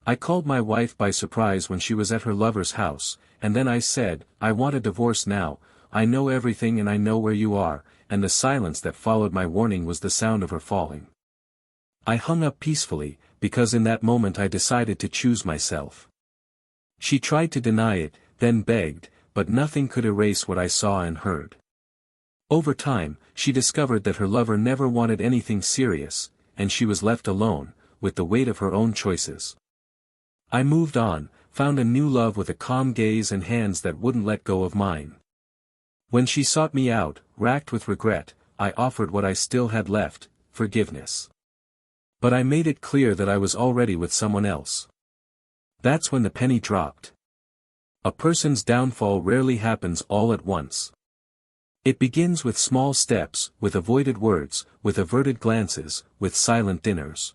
I called my wife by surprise when she was at her lover's house, and then I said, "I want a divorce now, I know everything and I know where you are," and the silence that followed my warning was the sound of her falling. I hung up peacefully, because in that moment I decided to choose myself. She tried to deny it, then begged, but nothing could erase what I saw and heard. Over time, she discovered that her lover never wanted anything serious, and she was left alone, with the weight of her own choices. I moved on, found a new love with a calm gaze and hands that wouldn't let go of mine. When she sought me out, racked with regret, I offered what I still had left, forgiveness. But I made it clear that I was already with someone else. That's when the penny dropped. A person's downfall rarely happens all at once. It begins with small steps, with avoided words, with averted glances, with silent dinners.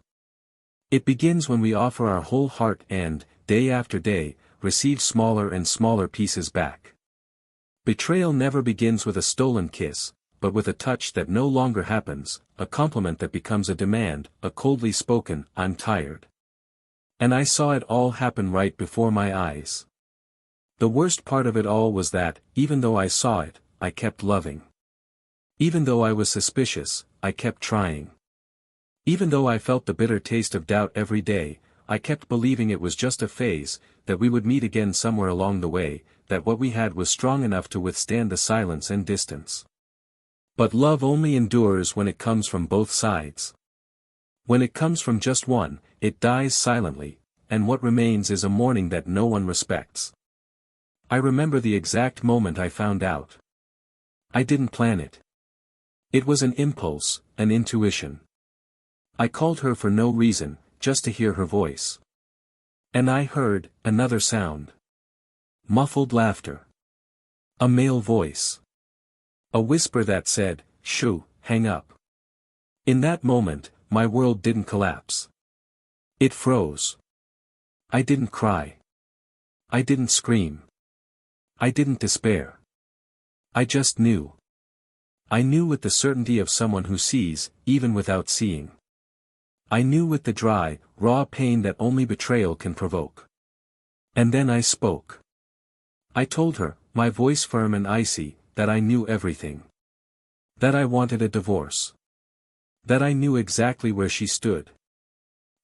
It begins when we offer our whole heart and, day after day, receive smaller and smaller pieces back. Betrayal never begins with a stolen kiss, but with a touch that no longer happens, a compliment that becomes a demand, a coldly spoken, "I'm tired." And I saw it all happen right before my eyes. The worst part of it all was that, even though I saw it, I kept loving. Even though I was suspicious, I kept trying. Even though I felt the bitter taste of doubt every day, I kept believing it was just a phase, that we would meet again somewhere along the way, that what we had was strong enough to withstand the silence and distance. But love only endures when it comes from both sides. When it comes from just one, it dies silently, and what remains is a mourning that no one respects. I remember the exact moment I found out. I didn't plan it. It was an impulse, an intuition. I called her for no reason, just to hear her voice. And I heard another sound. Muffled laughter. A male voice. A whisper that said, "Shoo, hang up." In that moment, my world didn't collapse. It froze. I didn't cry. I didn't scream. I didn't despair. I just knew. I knew with the certainty of someone who sees, even without seeing. I knew with the dry, raw pain that only betrayal can provoke. And then I spoke. I told her, my voice firm and icy, that I knew everything. That I wanted a divorce. That I knew exactly where she stood.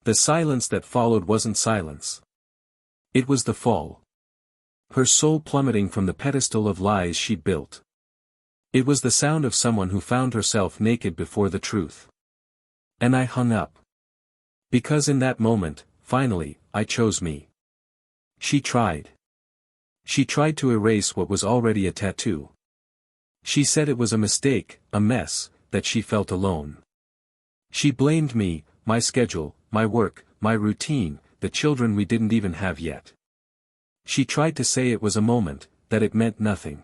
The silence that followed wasn't silence. It was the fall. Her soul plummeting from the pedestal of lies she'd built. It was the sound of someone who found herself naked before the truth. And I hung up. Because in that moment, finally, I chose me. She tried. She tried to erase what was already a tattoo. She said it was a mistake, a mess, that she felt alone. She blamed me, my schedule, my work, my routine, the children we didn't even have yet. She tried to say it was a moment, that it meant nothing.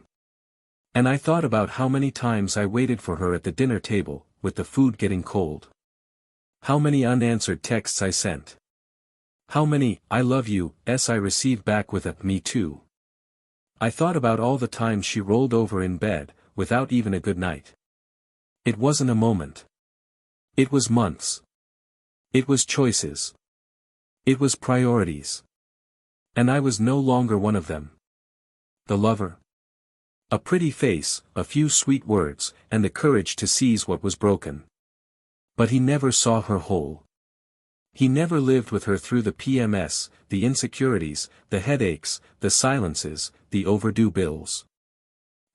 And I thought about how many times I waited for her at the dinner table, with the food getting cold. How many unanswered texts I sent. How many "I love you's" I received back with a "me too." I thought about all the times she rolled over in bed, without even a good night. It wasn't a moment. It was months. It was choices. It was priorities. And I was no longer one of them. The lover. A pretty face, a few sweet words, and the courage to seize what was broken. But he never saw her whole. He never lived with her through the PMS, the insecurities, the headaches, the silences, the overdue bills.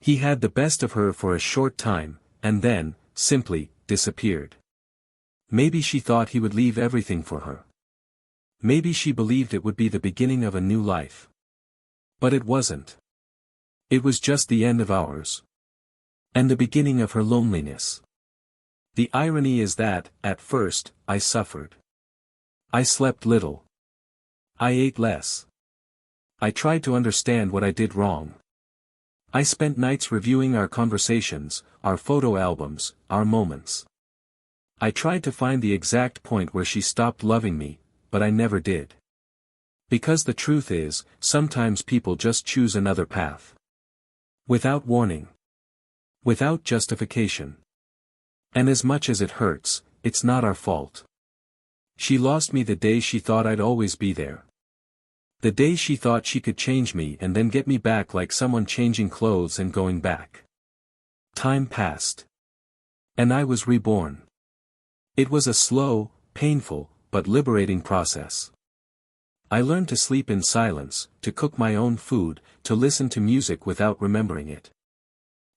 He had the best of her for a short time, and then, simply, disappeared. Maybe she thought he would leave everything for her. Maybe she believed it would be the beginning of a new life. But it wasn't. It was just the end of ours. And the beginning of her loneliness. The irony is that, at first, I suffered. I slept little. I ate less. I tried to understand what I did wrong. I spent nights reviewing our conversations, our photo albums, our moments. I tried to find the exact point where she stopped loving me, but I never did. Because the truth is, sometimes people just choose another path. Without warning. Without justification. And as much as it hurts, it's not our fault. She lost me the day she thought I'd always be there. The day she thought she could change me and then get me back, like someone changing clothes and going back. Time passed. And I was reborn. It was a slow, painful, but liberating process. I learned to sleep in silence, to cook my own food, to listen to music without remembering it.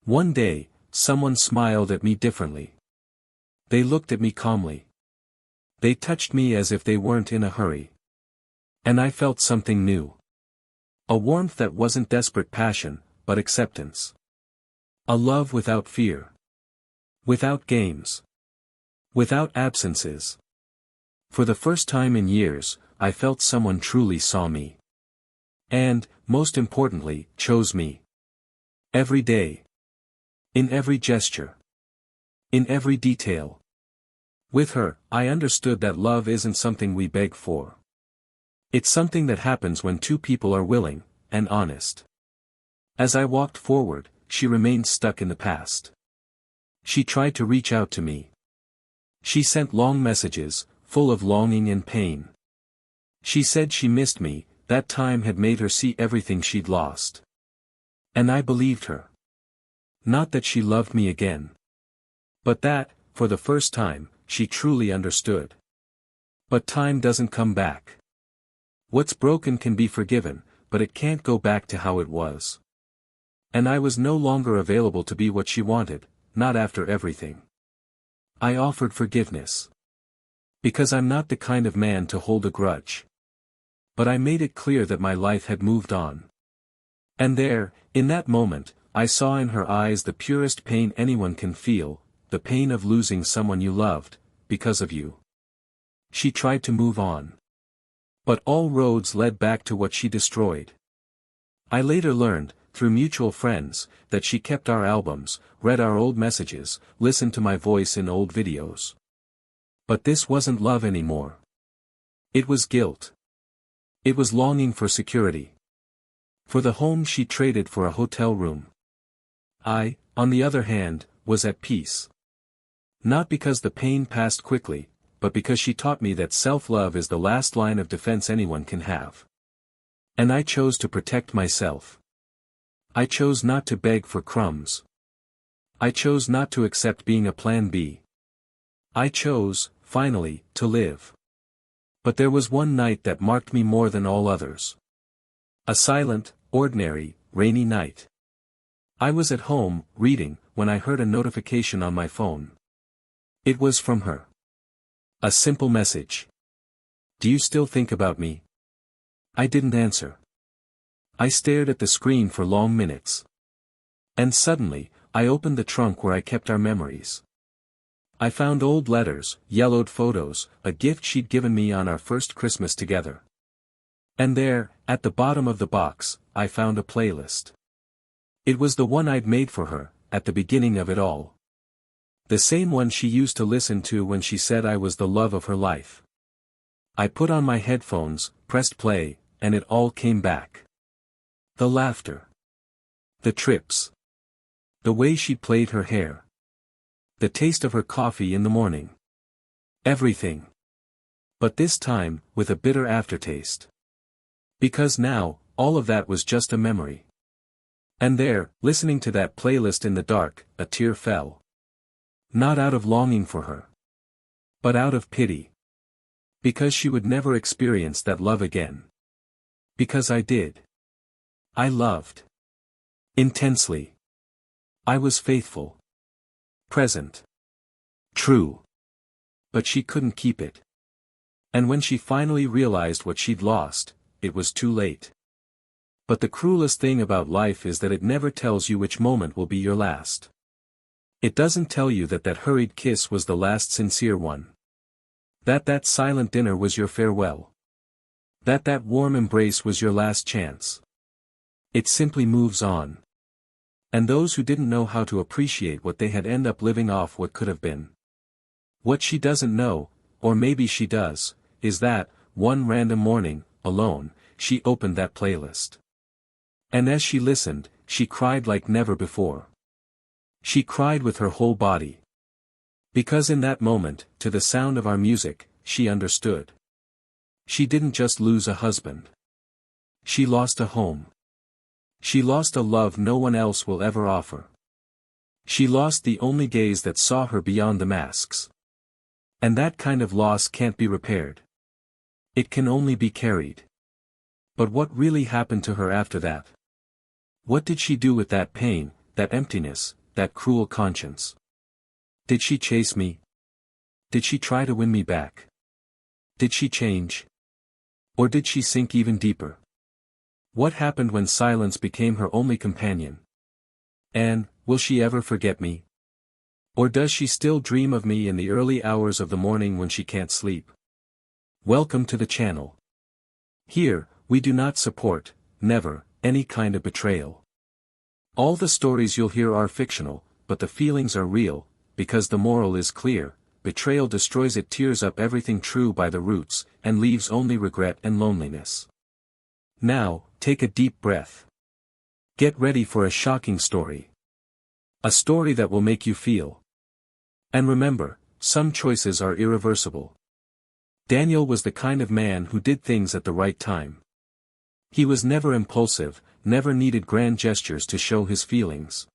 One day, someone smiled at me differently. They looked at me calmly. They touched me as if they weren't in a hurry. And I felt something new. A warmth that wasn't desperate passion, but acceptance. A love without fear. Without games. Without absences. For the first time in years, I felt someone truly saw me. And, most importantly, chose me. Every day. In every gesture. In every detail. With her, I understood that love isn't something we beg for. It's something that happens when two people are willing, and honest. As I walked forward, she remained stuck in the past. She tried to reach out to me. She sent long messages, full of longing and pain. She said she missed me, that time had made her see everything she'd lost. And I believed her. Not that she loved me again. But that, for the first time, she truly understood. But time doesn't come back. What's broken can be forgiven, but it can't go back to how it was. And I was no longer available to be what she wanted, not after everything. I offered forgiveness. Because I'm not the kind of man to hold a grudge. But I made it clear that my life had moved on. And there, in that moment, I saw in her eyes the purest pain anyone can feel, the pain of losing someone you loved, because of you. She tried to move on. But all roads led back to what she destroyed. I later learned, through mutual friends, that she kept our albums, read our old messages, listened to my voice in old videos. But this wasn't love anymore. It was guilt. It was longing for security. For the home she traded for a hotel room. I, on the other hand, was at peace. Not because the pain passed quickly, but because she taught me that self-love is the last line of defense anyone can have. And I chose to protect myself. I chose not to beg for crumbs. I chose not to accept being a plan B. I chose, finally, to live. But there was one night that marked me more than all others. A silent, ordinary, rainy night. I was at home, reading, when I heard a notification on my phone. It was from her. A simple message. "Do you still think about me?" I didn't answer. I stared at the screen for long minutes. And suddenly, I opened the trunk where I kept our memories. I found old letters, yellowed photos, a gift she'd given me on our first Christmas together. And there, at the bottom of the box, I found a playlist. It was the one I'd made for her, at the beginning of it all. The same one she used to listen to when she said I was the love of her life. I put on my headphones, pressed play, and it all came back. The laughter. The trips. The way she played her hair. The taste of her coffee in the morning. Everything. But this time, with a bitter aftertaste. Because now, all of that was just a memory. And there, listening to that playlist in the dark, a tear fell. Not out of longing for her. But out of pity. Because she would never experience that love again. Because I did. I loved. Intensely. I was faithful. Present. True. But she couldn't keep it. And when she finally realized what she'd lost, it was too late. But the cruelest thing about life is that it never tells you which moment will be your last. It doesn't tell you that that hurried kiss was the last sincere one. That silent dinner was your farewell. That warm embrace was your last chance. It simply moves on. And those who didn't know how to appreciate what they had end up living off what could have been. What she doesn't know, or maybe she does, is that, one random morning, alone, she opened that playlist. And as she listened, she cried like never before. She cried with her whole body. Because in that moment, to the sound of our music, she understood. She didn't just lose a husband. She lost a home. She lost a love no one else will ever offer. She lost the only gaze that saw her beyond the masks. And that kind of loss can't be repaired. It can only be carried. But what really happened to her after that? What did she do with that pain, that emptiness, that cruel conscience? Did she chase me? Did she try to win me back? Did she change? Or did she sink even deeper? What happened when silence became her only companion? And, will she ever forget me? Or does she still dream of me in the early hours of the morning when she can't sleep? Welcome to the channel. Here, we do not support, never, any kind of betrayal. All the stories you'll hear are fictional, but the feelings are real, because the moral is clear: betrayal destroys, it tears up everything true by the roots, and leaves only regret and loneliness. Now, take a deep breath. Get ready for a shocking story. A story that will make you feel. And remember, some choices are irreversible. Daniel was the kind of man who did things at the right time. He was never impulsive, never needed grand gestures to show his feelings.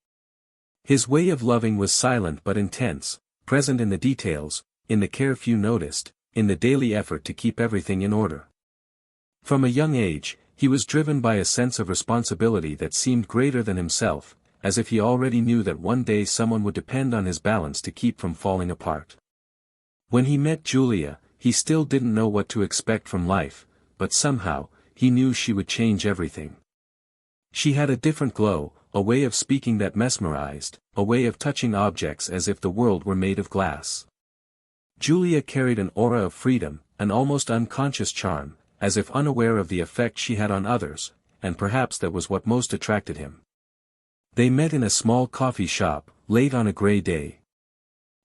His way of loving was silent but intense, present in the details, in the care few noticed, in the daily effort to keep everything in order. From a young age, he was driven by a sense of responsibility that seemed greater than himself, as if he already knew that one day someone would depend on his balance to keep from falling apart. When he met Julia, he still didn't know what to expect from life, but somehow, he knew she would change everything. She had a different glow, a way of speaking that mesmerized, a way of touching objects as if the world were made of glass. Julia carried an aura of freedom, an almost unconscious charm, as if unaware of the effect she had on others, and perhaps that was what most attracted him. They met in a small coffee shop, late on a gray day.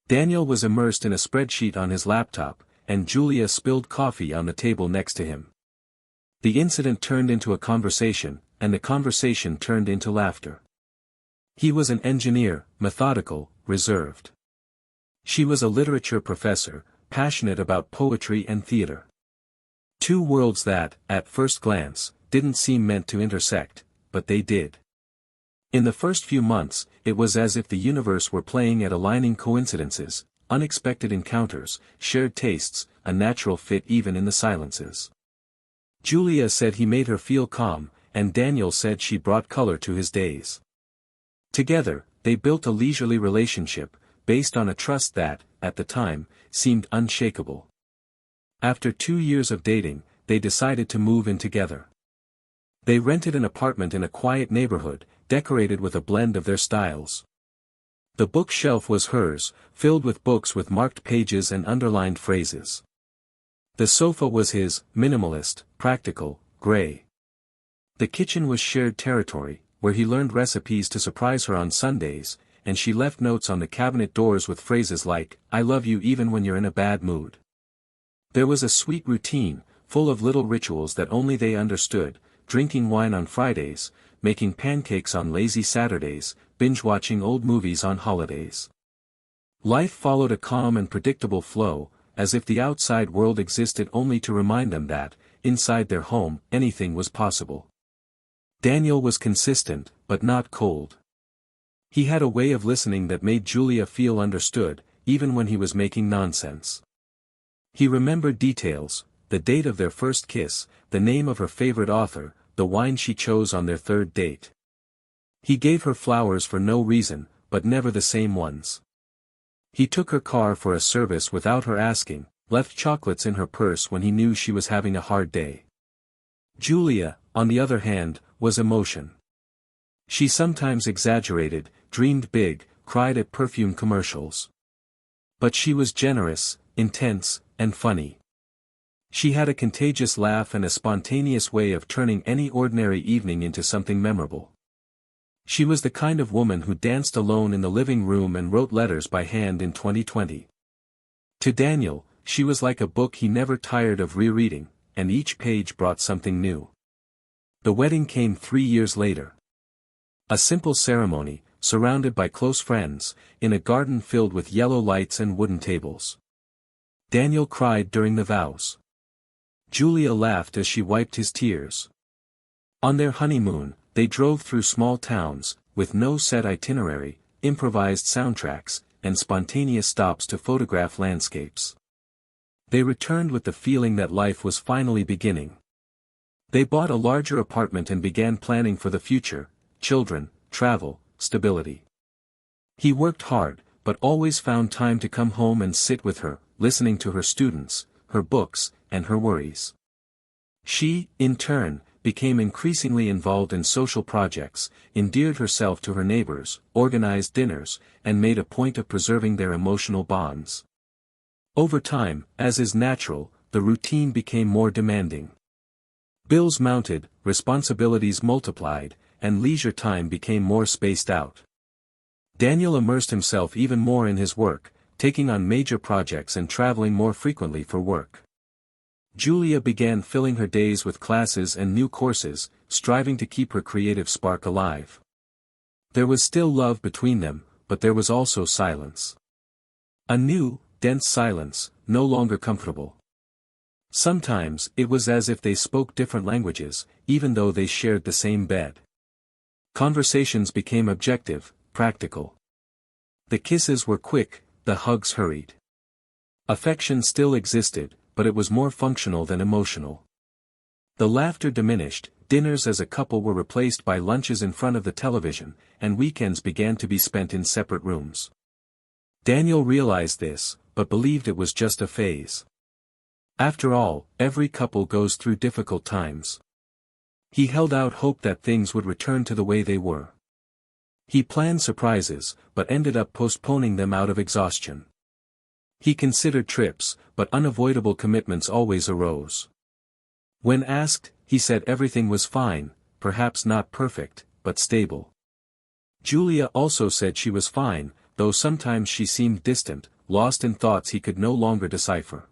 Daniel was immersed in a spreadsheet on his laptop, and Julia spilled coffee on the table next to him. The incident turned into a conversation, and the conversation turned into laughter. He was an engineer, methodical, reserved. She was a literature professor, passionate about poetry and theater. Two worlds that, at first glance, didn't seem meant to intersect, but they did. In the first few months, it was as if the universe were playing at aligning coincidences, unexpected encounters, shared tastes, a natural fit even in the silences. Julia said he made her feel calm, and Daniel said she brought color to his days. Together, they built a leisurely relationship, based on a trust that, at the time, seemed unshakable. After 2 years of dating, they decided to move in together. They rented an apartment in a quiet neighborhood, decorated with a blend of their styles. The bookshelf was hers, filled with books with marked pages and underlined phrases. The sofa was his, minimalist, practical, gray. The kitchen was shared territory, where he learned recipes to surprise her on Sundays, and she left notes on the cabinet doors with phrases like, "I love you even when you're in a bad mood." There was a sweet routine, full of little rituals that only they understood: drinking wine on Fridays, making pancakes on lazy Saturdays, binge-watching old movies on holidays. Life followed a calm and predictable flow, as if the outside world existed only to remind them that, inside their home, anything was possible. Daniel was consistent, but not cold. He had a way of listening that made Julia feel understood, even when he was making nonsense. He remembered details: the date of their first kiss, the name of her favorite author, the wine she chose on their third date. He gave her flowers for no reason, but never the same ones. He took her car for a service without her asking, left chocolates in her purse when he knew she was having a hard day. Julia, on the other hand, was emotion. She sometimes exaggerated, dreamed big, cried at perfume commercials. But she was generous, intense, and funny. She had a contagious laugh and a spontaneous way of turning any ordinary evening into something memorable. She was the kind of woman who danced alone in the living room and wrote letters by hand in 2020. To Daniel, she was like a book he never tired of rereading, and each page brought something new. The wedding came 3 years later. A simple ceremony, surrounded by close friends, in a garden filled with yellow lights and wooden tables. Daniel cried during the vows. Julia laughed as she wiped his tears. On their honeymoon, they drove through small towns, with no set itinerary, improvised soundtracks, and spontaneous stops to photograph landscapes. They returned with the feeling that life was finally beginning. They bought a larger apartment and began planning for the future: children, travel, stability. He worked hard, but always found time to come home and sit with her, listening to her students, her books, and her worries. She, in turn, became increasingly involved in social projects, endeared herself to her neighbors, organized dinners, and made a point of preserving their emotional bonds. Over time, as is natural, the routine became more demanding. Bills mounted, responsibilities multiplied, and leisure time became more spaced out. Daniel immersed himself even more in his work, taking on major projects and traveling more frequently for work. Julia began filling her days with classes and new courses, striving to keep her creative spark alive. There was still love between them, but there was also silence. A new, dense silence, no longer comfortable. Sometimes it was as if they spoke different languages, even though they shared the same bed. Conversations became objective, practical. The kisses were quick, the hugs hurried. Affection still existed, but it was more functional than emotional. The laughter diminished, dinners as a couple were replaced by lunches in front of the television, and weekends began to be spent in separate rooms. Daniel realized this, but believed it was just a phase. After all, every couple goes through difficult times. He held out hope that things would return to the way they were. He planned surprises, but ended up postponing them out of exhaustion. He considered trips, but unavoidable commitments always arose. When asked, he said everything was fine, perhaps not perfect, but stable. Julia also said she was fine, though sometimes she seemed distant, lost in thoughts he could no longer decipher.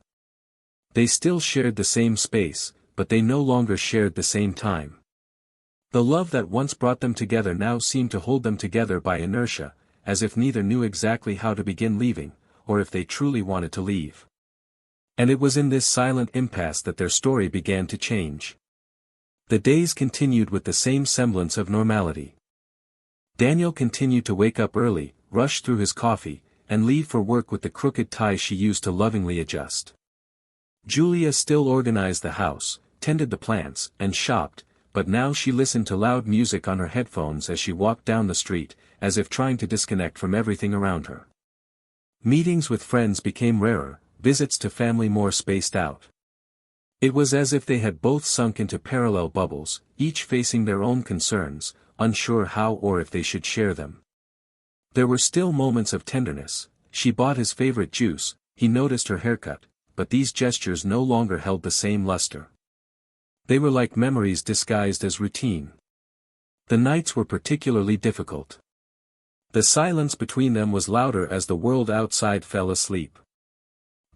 They still shared the same space, but they no longer shared the same time. The love that once brought them together now seemed to hold them together by inertia, as if neither knew exactly how to begin leaving, or if they truly wanted to leave. And it was in this silent impasse that their story began to change. The days continued with the same semblance of normality. Daniel continued to wake up early, rush through his coffee, and leave for work with the crooked tie she used to lovingly adjust. Julia still organized the house, tended the plants, and shopped, but now she listened to loud music on her headphones as she walked down the street, as if trying to disconnect from everything around her. Meetings with friends became rarer, visits to family more spaced out. It was as if they had both sunk into parallel bubbles, each facing their own concerns, unsure how or if they should share them. There were still moments of tenderness. She bought his favorite juice, he noticed her haircut, but these gestures no longer held the same luster. They were like memories disguised as routine. The nights were particularly difficult. The silence between them was louder as the world outside fell asleep.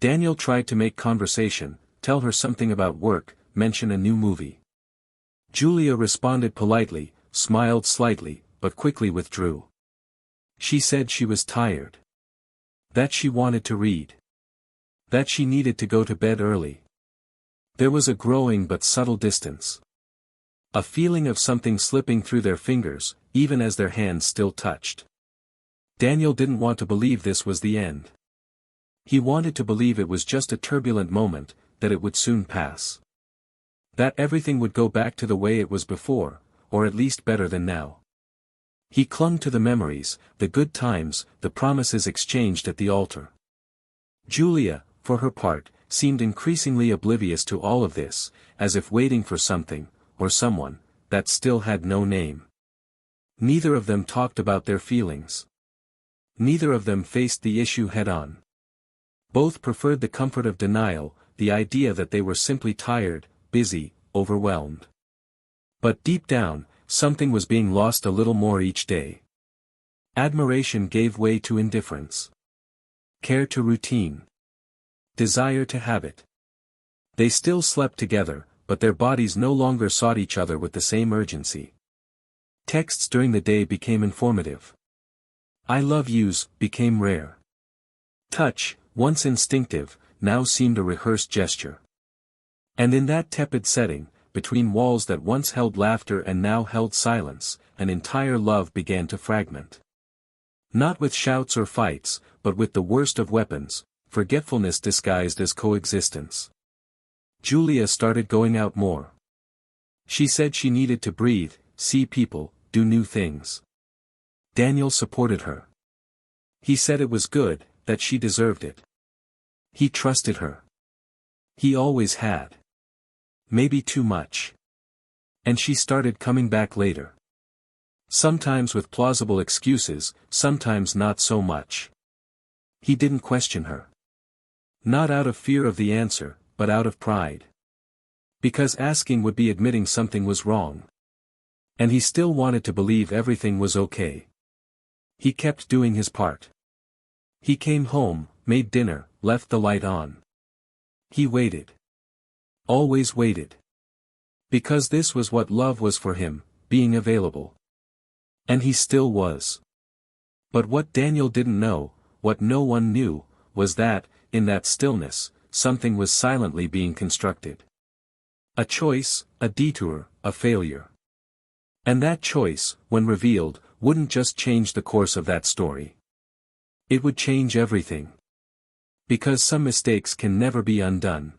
Daniel tried to make conversation, tell her something about work, mention a new movie. Julia responded politely, smiled slightly, but quickly withdrew. She said she was tired. That she wanted to read. That she needed to go to bed early. There was a growing but subtle distance. A feeling of something slipping through their fingers, even as their hands still touched. Daniel didn't want to believe this was the end. He wanted to believe it was just a turbulent moment, that it would soon pass. That everything would go back to the way it was before, or at least better than now. He clung to the memories, the good times, the promises exchanged at the altar. Julia, for her part, seemed increasingly oblivious to all of this, as if waiting for something, or someone, that still had no name. Neither of them talked about their feelings. Neither of them faced the issue head-on. Both preferred the comfort of denial, the idea that they were simply tired, busy, overwhelmed. But deep down, something was being lost a little more each day. Admiration gave way to indifference. Care to routine. Desire to habit. They still slept together, but their bodies no longer sought each other with the same urgency. Texts during the day became informative. I love yous became rare. Touch, once instinctive, now seemed a rehearsed gesture. And in that tepid setting, between walls that once held laughter and now held silence, an entire love began to fragment. Not with shouts or fights, but with the worst of weapons, forgetfulness disguised as coexistence. Julia started going out more. She said she needed to breathe, see people, do new things. Daniel supported her. He said it was good, that she deserved it. He trusted her. He always had. Maybe too much. And she started coming back later. Sometimes with plausible excuses, sometimes not so much. He didn't question her. Not out of fear of the answer, but out of pride. Because asking would be admitting something was wrong. And he still wanted to believe everything was okay. He kept doing his part. He came home, made dinner, left the light on. He waited. Always waited. Because this was what love was for him, being available. And he still was. But what Daniel didn't know, what no one knew, was that, in that stillness, something was silently being constructed. A choice, a detour, a failure. And that choice, when revealed, wouldn't just change the course of that story. It would change everything. Because some mistakes can never be undone.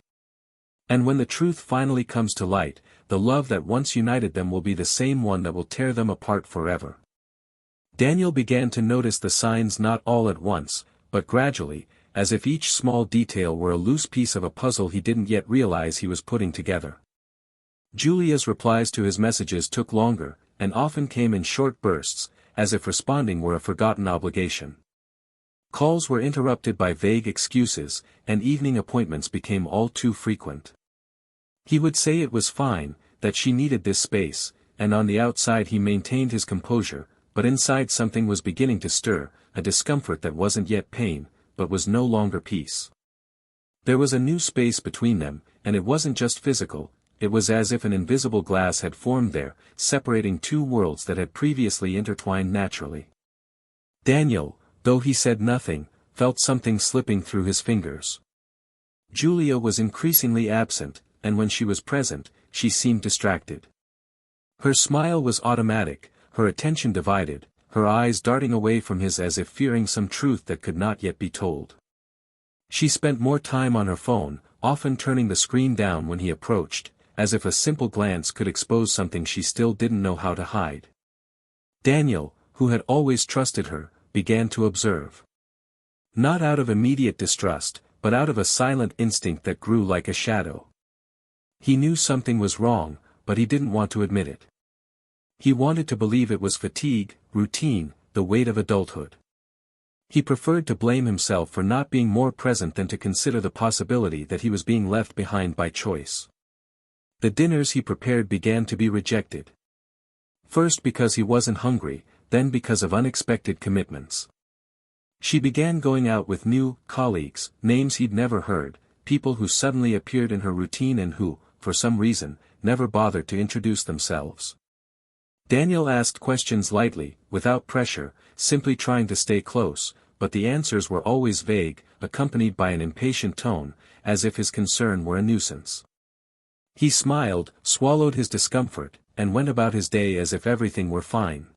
And when the truth finally comes to light, the love that once united them will be the same one that will tear them apart forever. Daniel began to notice the signs not all at once, but gradually, as if each small detail were a loose piece of a puzzle he didn't yet realize he was putting together. Julia's replies to his messages took longer, and often came in short bursts, as if responding were a forgotten obligation. Calls were interrupted by vague excuses, and evening appointments became all too frequent. He would say it was fine, that she needed this space, and on the outside he maintained his composure, but inside something was beginning to stir, a discomfort that wasn't yet pain, but was no longer peace. There was a new space between them, and it wasn't just physical, it was as if an invisible glass had formed there, separating two worlds that had previously intertwined naturally. Daniel, though he said nothing, felt something slipping through his fingers. Julia was increasingly absent, and when she was present, she seemed distracted. Her smile was automatic, her attention divided, her eyes darting away from his as if fearing some truth that could not yet be told. She spent more time on her phone, often turning the screen down when he approached, as if a simple glance could expose something she still didn't know how to hide. Daniel, who had always trusted her, began to observe. Not out of immediate distrust, but out of a silent instinct that grew like a shadow. He knew something was wrong, but he didn't want to admit it. He wanted to believe it was fatigue, routine, the weight of adulthood. He preferred to blame himself for not being more present than to consider the possibility that he was being left behind by choice. The dinners he prepared began to be rejected. First because he wasn't hungry, then because of unexpected commitments. She began going out with new colleagues, names he'd never heard, people who suddenly appeared in her routine and who, for some reason, never bothered to introduce themselves. Daniel asked questions lightly, without pressure, simply trying to stay close, but the answers were always vague, accompanied by an impatient tone, as if his concern were a nuisance. He smiled, swallowed his discomfort, and went about his day as if everything were fine.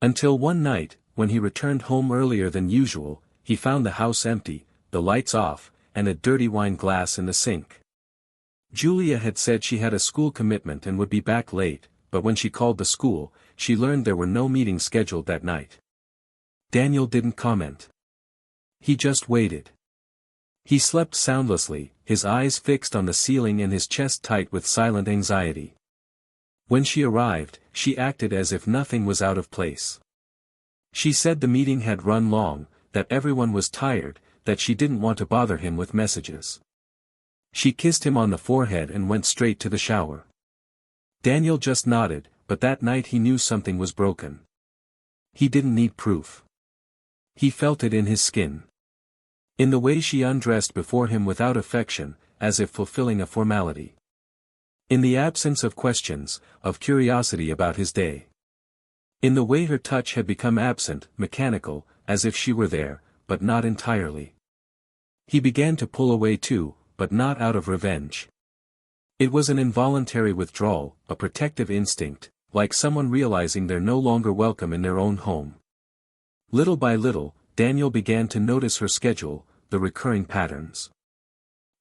Until one night, when he returned home earlier than usual, he found the house empty, the lights off, and a dirty wine glass in the sink. Julia had said she had a school commitment and would be back late, but when she called the school, she learned there were no meetings scheduled that night. Daniel didn't comment. He just waited. He slept soundlessly, his eyes fixed on the ceiling and his chest tight with silent anxiety. When she arrived, she acted as if nothing was out of place. She said the meeting had run long, that everyone was tired, that she didn't want to bother him with messages. She kissed him on the forehead and went straight to the shower. Daniel just nodded, but that night he knew something was broken. He didn't need proof. He felt it in his skin. In the way she undressed before him without affection, as if fulfilling a formality. In the absence of questions, of curiosity about his day. In the way her touch had become absent, mechanical, as if she were there, but not entirely. He began to pull away too, but not out of revenge. It was an involuntary withdrawal, a protective instinct, like someone realizing they're no longer welcome in their own home. Little by little, Daniel began to notice her schedule, the recurring patterns.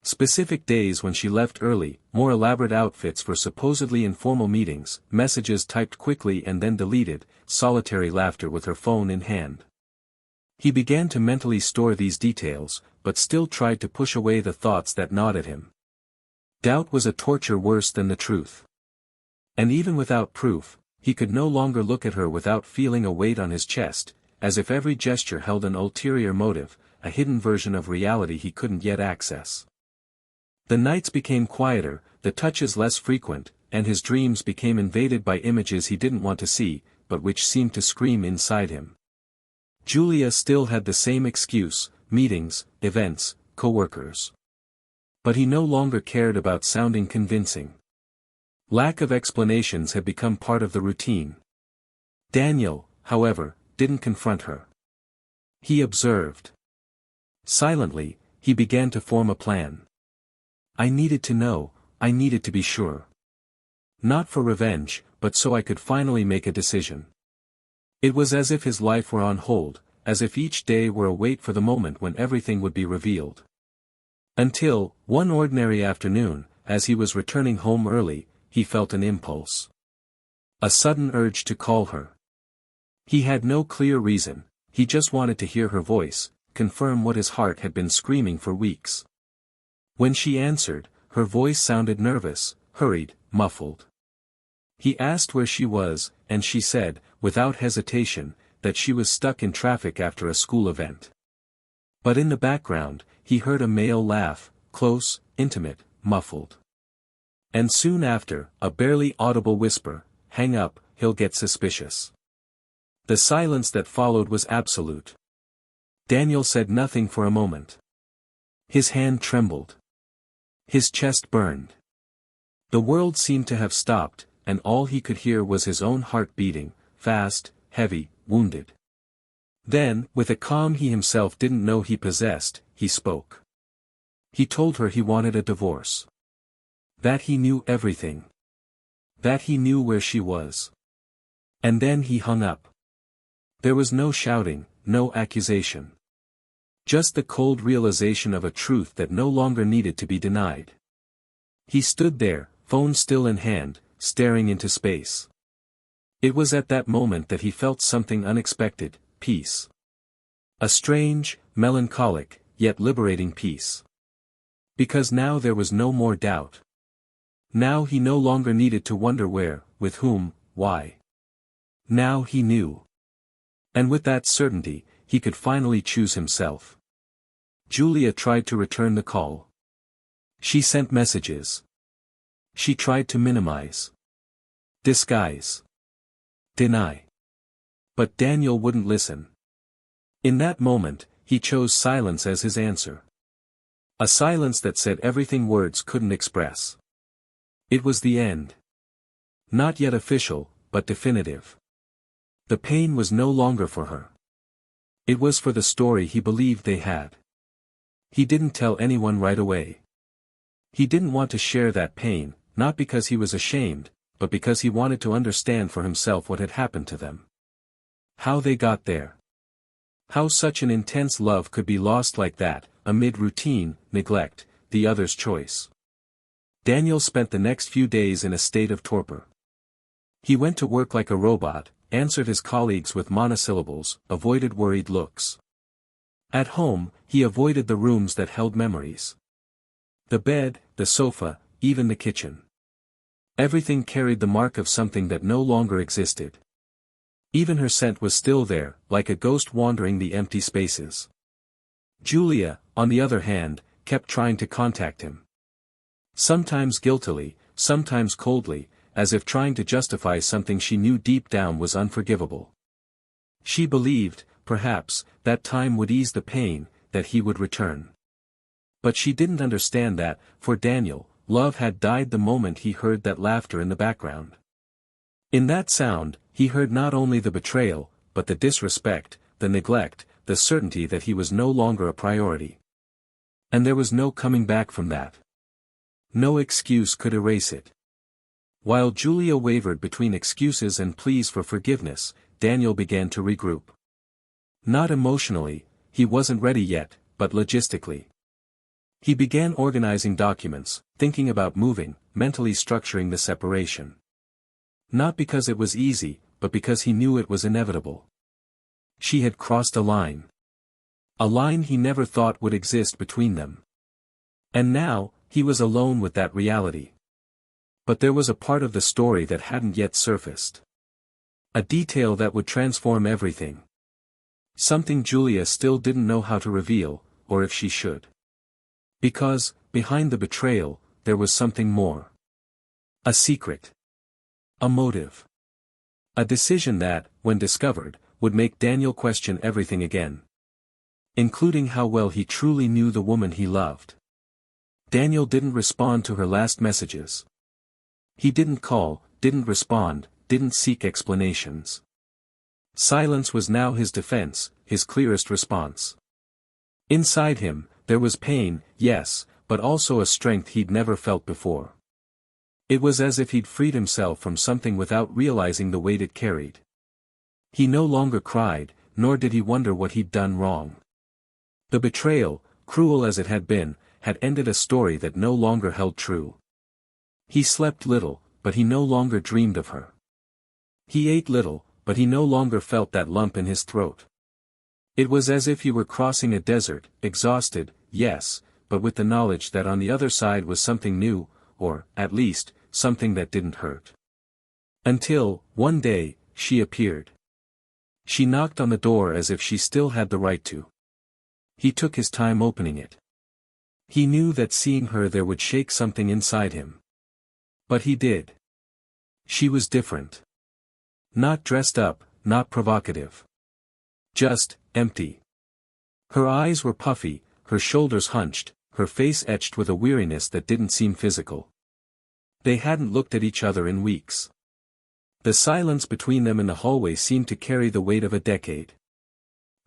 Specific days when she left early, more elaborate outfits for supposedly informal meetings, messages typed quickly and then deleted, solitary laughter with her phone in hand. He began to mentally store these details, but still tried to push away the thoughts that gnawed at him. Doubt was a torture worse than the truth. And even without proof, he could no longer look at her without feeling a weight on his chest, as if every gesture held an ulterior motive, a hidden version of reality he couldn't yet access. The nights became quieter, the touches less frequent, and his dreams became invaded by images he didn't want to see, but which seemed to scream inside him. Julia still had the same excuse: meetings, events, co-workers. But he no longer cared about sounding convincing. Lack of explanations had become part of the routine. Daniel, however, didn't confront her. He observed. Silently, he began to form a plan. I needed to know, I needed to be sure. Not for revenge, but so I could finally make a decision. It was as if his life were on hold, as if each day were a wait for the moment when everything would be revealed. Until, one ordinary afternoon, as he was returning home early, he felt an impulse. A sudden urge to call her. He had no clear reason, he just wanted to hear her voice, confirm what his heart had been screaming for weeks. When she answered, her voice sounded nervous, hurried, muffled. He asked where she was, and she said, without hesitation, that she was stuck in traffic after a school event. But in the background, he heard a male laugh, close, intimate, muffled. And soon after, a barely audible whisper, hang up, he'll get suspicious. The silence that followed was absolute. Daniel said nothing for a moment. His hand trembled. His chest burned. The world seemed to have stopped, and all he could hear was his own heart beating, fast, heavy, wounded. Then, with a calm he himself didn't know he possessed, he spoke. He told her he wanted a divorce. That he knew everything. That he knew where she was. And then he hung up. There was no shouting, no accusation. Just the cold realization of a truth that no longer needed to be denied. He stood there, phone still in hand, staring into space. It was at that moment that he felt something unexpected: peace. A strange, melancholic, yet liberating peace. Because now there was no more doubt. Now he no longer needed to wonder where, with whom, why. Now he knew. And with that certainty, he could finally choose himself. Julia tried to return the call. She sent messages. She tried to minimize. Disguise. Deny. But Daniel wouldn't listen. In that moment, he chose silence as his answer. A silence that said everything words couldn't express. It was the end. Not yet official, but definitive. The pain was no longer for her. It was for the story he believed they had. He didn't tell anyone right away. He didn't want to share that pain, not because he was ashamed, but because he wanted to understand for himself what had happened to them. How they got there. How such an intense love could be lost like that, amid routine, neglect, the other's choice. Daniel spent the next few days in a state of torpor. He went to work like a robot, answered his colleagues with monosyllables, avoided worried looks. At home, he avoided the rooms that held memories. The bed, the sofa, even the kitchen. Everything carried the mark of something that no longer existed. Even her scent was still there, like a ghost wandering the empty spaces. Julia, on the other hand, kept trying to contact him. Sometimes guiltily, sometimes coldly, as if trying to justify something she knew deep down was unforgivable. She believed, perhaps, that time would ease the pain, that he would return. But she didn't understand that, for Daniel, love had died the moment he heard that laughter in the background. In that sound, he heard not only the betrayal, but the disrespect, the neglect, the certainty that he was no longer a priority. And there was no coming back from that. No excuse could erase it. While Julia wavered between excuses and pleas for forgiveness, Daniel began to regroup. Not emotionally, he wasn't ready yet, but logistically. He began organizing documents, thinking about moving, mentally structuring the separation. Not because it was easy, but because he knew it was inevitable. She had crossed a line. A line he never thought would exist between them. And now, he was alone with that reality. But there was a part of the story that hadn't yet surfaced. A detail that would transform everything. Something Julia still didn't know how to reveal, or if she should. Because, behind the betrayal, there was something more. A secret. A motive. A decision that, when discovered, would make Daniel question everything again. Including how well he truly knew the woman he loved. Daniel didn't respond to her last messages. He didn't call, didn't respond, didn't seek explanations. Silence was now his defense, his clearest response. Inside him, there was pain, yes, but also a strength he'd never felt before. It was as if he'd freed himself from something without realizing the weight it carried. He no longer cried, nor did he wonder what he'd done wrong. The betrayal, cruel as it had been, had ended a story that no longer held true. He slept little, but he no longer dreamed of her. He ate little, but he no longer felt that lump in his throat. It was as if he were crossing a desert, exhausted, yes, but with the knowledge that on the other side was something new, or, at least, something that didn't hurt. Until, one day, she appeared. She knocked on the door as if she still had the right to. He took his time opening it. He knew that seeing her there would shake something inside him. But he did. She was different. Not dressed up, not provocative. Just, empty. Her eyes were puffy, her shoulders hunched, her face etched with a weariness that didn't seem physical. They hadn't looked at each other in weeks. The silence between them in the hallway seemed to carry the weight of a decade.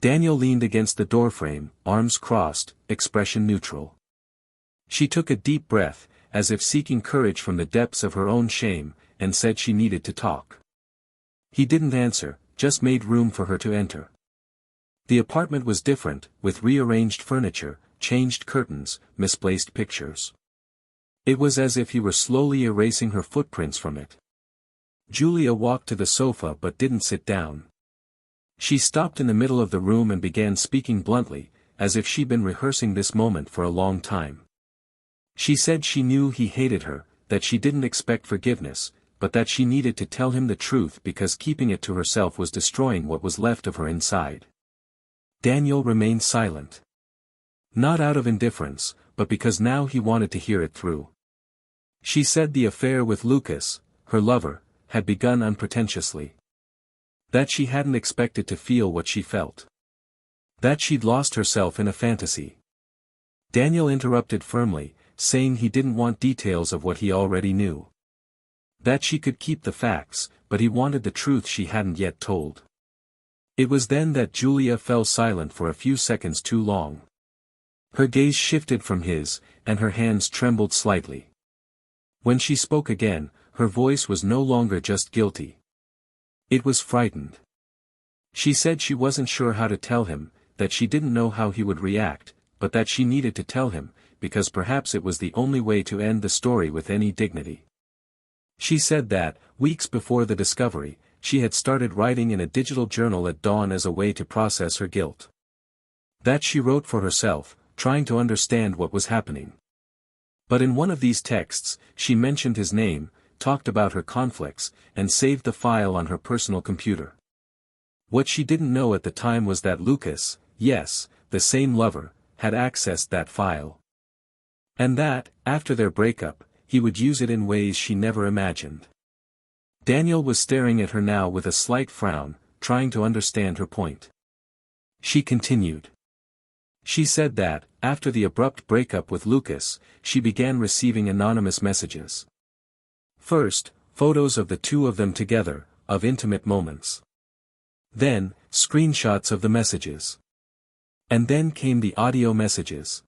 Daniel leaned against the doorframe, arms crossed, expression neutral. She took a deep breath, as if seeking courage from the depths of her own shame, and said she needed to talk. He didn't answer, just made room for her to enter. The apartment was different, with rearranged furniture, changed curtains, misplaced pictures. It was as if he were slowly erasing her footprints from it. Julia walked to the sofa but didn't sit down. She stopped in the middle of the room and began speaking bluntly, as if she'd been rehearsing this moment for a long time. She said she knew he hated her, that she didn't expect forgiveness, but that she needed to tell him the truth because keeping it to herself was destroying what was left of her inside. Daniel remained silent. Not out of indifference, but because now he wanted to hear it through. She said the affair with Lucas, her lover, had begun unpretentiously. That she hadn't expected to feel what she felt. That she'd lost herself in a fantasy. Daniel interrupted firmly, saying he didn't want details of what he already knew. That she could keep the facts, but he wanted the truth she hadn't yet told. It was then that Julia fell silent for a few seconds too long. Her gaze shifted from his, and her hands trembled slightly. When she spoke again, her voice was no longer just guilty. It was frightened. She said she wasn't sure how to tell him, that she didn't know how he would react, but that she needed to tell him, because perhaps it was the only way to end the story with any dignity. She said that, weeks before the discovery, she had started writing in a digital journal at dawn as a way to process her guilt. That she wrote for herself, trying to understand what was happening. But in one of these texts, she mentioned his name, talked about her conflicts, and saved the file on her personal computer. What she didn't know at the time was that Lucas, yes, the same lover, had accessed that file. And that, after their breakup, he would use it in ways she never imagined. Daniel was staring at her now with a slight frown, trying to understand her point. She continued. She said that, after the abrupt breakup with Lucas, she began receiving anonymous messages. First, photos of the two of them together, of intimate moments. Then, screenshots of the messages. And then came the audio messages.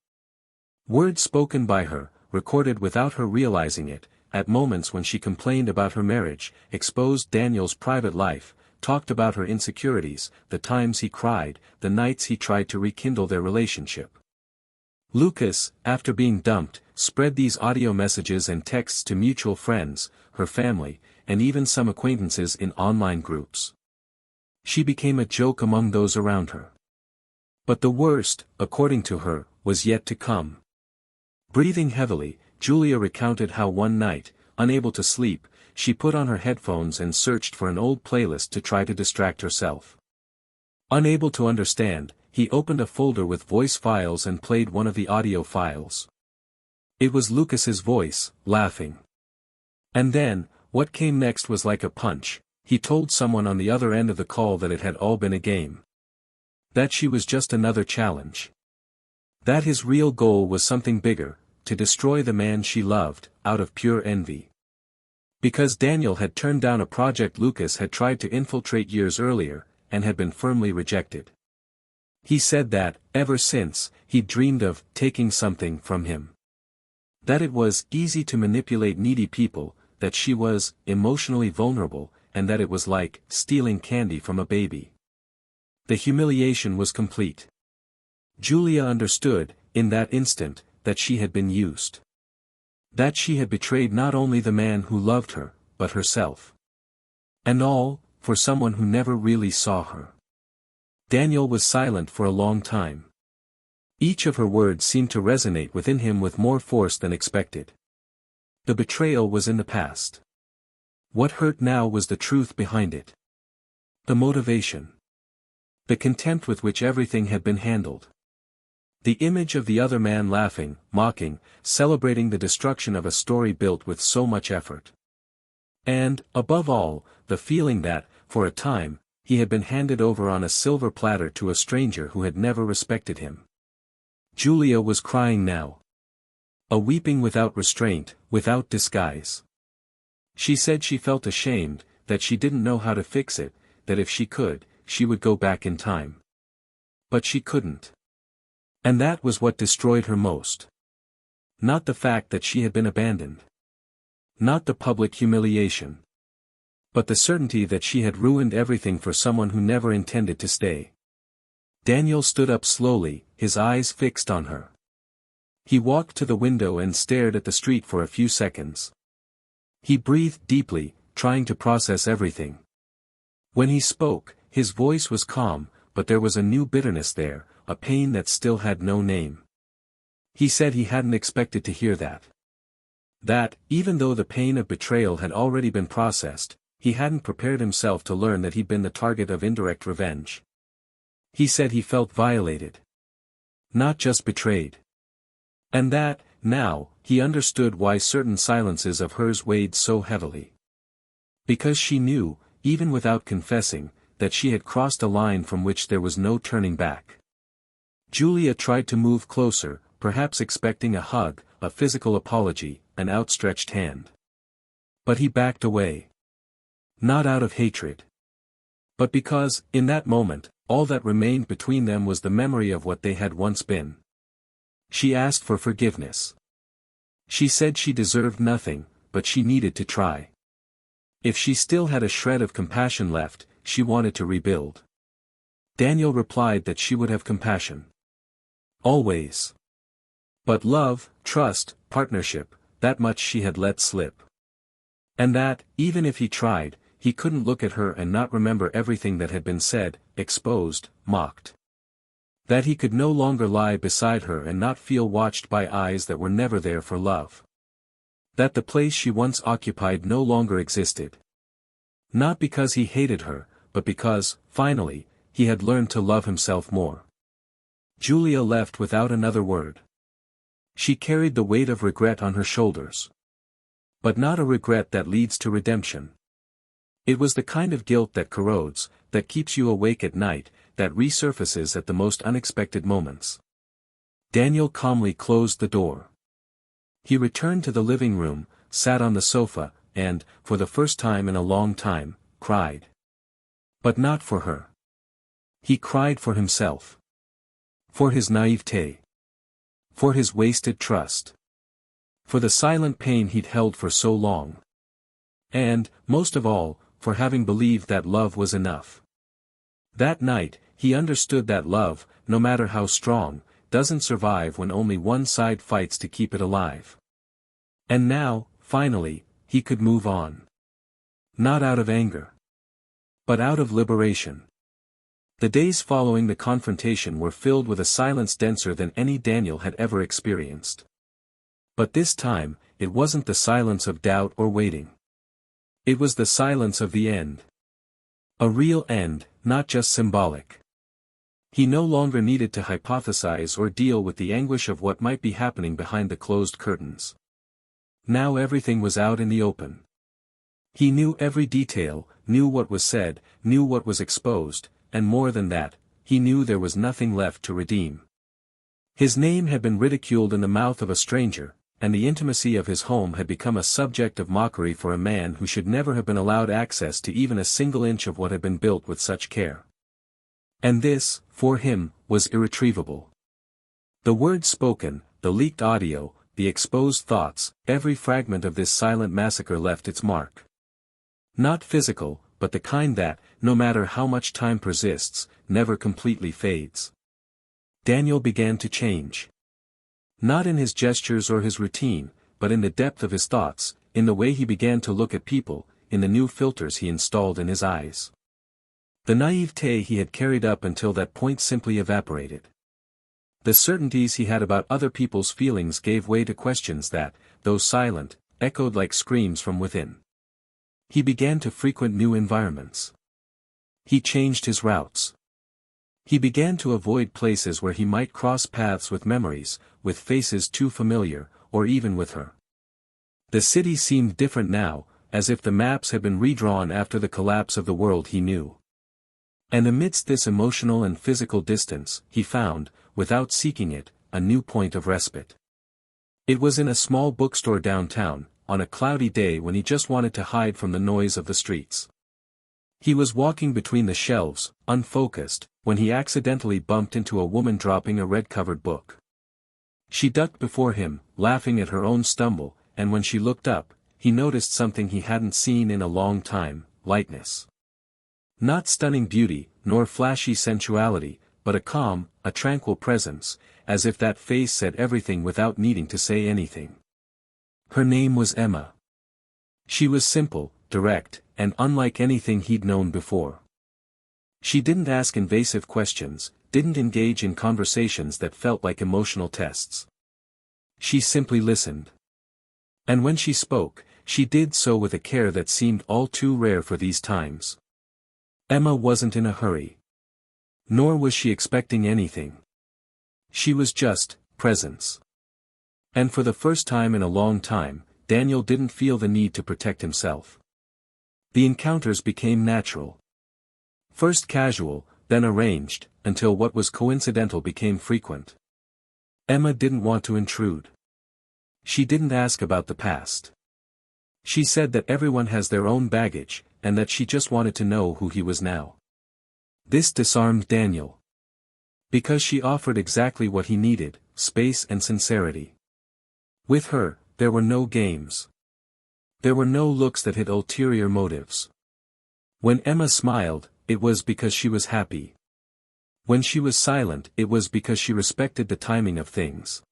Words spoken by her, recorded without her realizing it, at moments when she complained about her marriage, exposed Daniel's private life, talked about her insecurities, the times he cried, the nights he tried to rekindle their relationship. Lucas, after being dumped, spread these audio messages and texts to mutual friends, her family, and even some acquaintances in online groups. She became a joke among those around her. But the worst, according to her, was yet to come. Breathing heavily, Julia recounted how one night, unable to sleep, she put on her headphones and searched for an old playlist to try to distract herself. Unable to understand, he opened a folder with voice files and played one of the audio files. It was Lucas's voice, laughing. And then, what came next was like a punch. He told someone on the other end of the call that it had all been a game. That she was just another challenge. That his real goal was something bigger, to destroy the man she loved, out of pure envy. Because Daniel had turned down a project Lucas had tried to infiltrate years earlier, and had been firmly rejected. He said that, ever since, he'd dreamed of taking something from him. That it was easy to manipulate needy people, that she was emotionally vulnerable, and that it was like stealing candy from a baby. The humiliation was complete. Julia understood, in that instant, that she had been used. That she had betrayed not only the man who loved her, but herself. And all, for someone who never really saw her. Daniel was silent for a long time. Each of her words seemed to resonate within him with more force than expected. The betrayal was in the past. What hurt now was the truth behind it. The motivation. The contempt with which everything had been handled. The image of the other man laughing, mocking, celebrating the destruction of a story built with so much effort. And, above all, the feeling that, for a time, he had been handed over on a silver platter to a stranger who had never respected him. Julia was crying now. A weeping without restraint, without disguise. She said she felt ashamed, that she didn't know how to fix it, that if she could, she would go back in time. But she couldn't. And that was what destroyed her most. Not the fact that she had been abandoned. Not the public humiliation. But the certainty that she had ruined everything for someone who never intended to stay. Daniel stood up slowly, his eyes fixed on her. He walked to the window and stared at the street for a few seconds. He breathed deeply, trying to process everything. When he spoke, his voice was calm, but there was a new bitterness there, a pain that still had no name. He said he hadn't expected to hear that. That, even though the pain of betrayal had already been processed, he hadn't prepared himself to learn that he'd been the target of indirect revenge. He said he felt violated. Not just betrayed. And that, now, he understood why certain silences of hers weighed so heavily. Because she knew, even without confessing, that she had crossed a line from which there was no turning back. Julia tried to move closer, perhaps expecting a hug, a physical apology, an outstretched hand. But he backed away. Not out of hatred. But because, in that moment, all that remained between them was the memory of what they had once been. She asked for forgiveness. She said she deserved nothing, but she needed to try. If she still had a shred of compassion left, she wanted to rebuild. Daniel replied that she would have compassion. Always. But love, trust, partnership, that much she had let slip. And that, even if he tried, he couldn't look at her and not remember everything that had been said, exposed, mocked. That he could no longer lie beside her and not feel watched by eyes that were never there for love. That the place she once occupied no longer existed. Not because he hated her, but because, finally, he had learned to love himself more. Julia left without another word. She carried the weight of regret on her shoulders. But not a regret that leads to redemption. It was the kind of guilt that corrodes, that keeps you awake at night, that resurfaces at the most unexpected moments. Daniel calmly closed the door. He returned to the living room, sat on the sofa, and, for the first time in a long time, cried. But not for her. He cried for himself. For his naivete. For his wasted trust. For the silent pain he'd held for so long. And, most of all, for having believed that love was enough. That night, he understood that love, no matter how strong, doesn't survive when only one side fights to keep it alive. And now, finally, he could move on. Not out of anger, but out of liberation. The days following the confrontation were filled with a silence denser than any Daniel had ever experienced. But this time, it wasn't the silence of doubt or waiting. It was the silence of the end. A real end, not just symbolic. He no longer needed to hypothesize or deal with the anguish of what might be happening behind the closed curtains. Now everything was out in the open. He knew every detail, knew what was said, knew what was exposed, and more than that, he knew there was nothing left to redeem. His name had been ridiculed in the mouth of a stranger, and the intimacy of his home had become a subject of mockery for a man who should never have been allowed access to even a single inch of what had been built with such care. And this, for him, was irretrievable. The words spoken, the leaked audio, the exposed thoughts, every fragment of this silent massacre left its mark. Not physical, but the kind that, no matter how much time persists, never completely fades. Daniel began to change. Not in his gestures or his routine, but in the depth of his thoughts, in the way he began to look at people, in the new filters he installed in his eyes. The naivete he had carried up until that point simply evaporated. The certainties he had about other people's feelings gave way to questions that, though silent, echoed like screams from within. He began to frequent new environments. He changed his routes. He began to avoid places where he might cross paths with memories, with faces too familiar, or even with her. The city seemed different now, as if the maps had been redrawn after the collapse of the world he knew. And amidst this emotional and physical distance, he found, without seeking it, a new point of respite. It was in a small bookstore downtown, on a cloudy day when he just wanted to hide from the noise of the streets. He was walking between the shelves, unfocused, when he accidentally bumped into a woman dropping a red-covered book. She ducked before him, laughing at her own stumble, and when she looked up, he noticed something he hadn't seen in a long time: lightness. Not stunning beauty, nor flashy sensuality, but a calm, a tranquil presence, as if that face said everything without needing to say anything. Her name was Emma. She was simple, direct, and unlike anything he'd known before. She didn't ask invasive questions, didn't engage in conversations that felt like emotional tests. She simply listened. And when she spoke, she did so with a care that seemed all too rare for these times. Emma wasn't in a hurry. Nor was she expecting anything. She was just presence. And for the first time in a long time, Daniel didn't feel the need to protect himself. The encounters became natural. First casual, then arranged, until what was coincidental became frequent. Emma didn't want to intrude. She didn't ask about the past. She said that everyone has their own baggage, and that she just wanted to know who he was now. This disarmed Daniel. Because she offered exactly what he needed: space and sincerity. With her, there were no games. There were no looks that hid ulterior motives. When Emma smiled, it was because she was happy. When she was silent, it was because she respected the timing of things.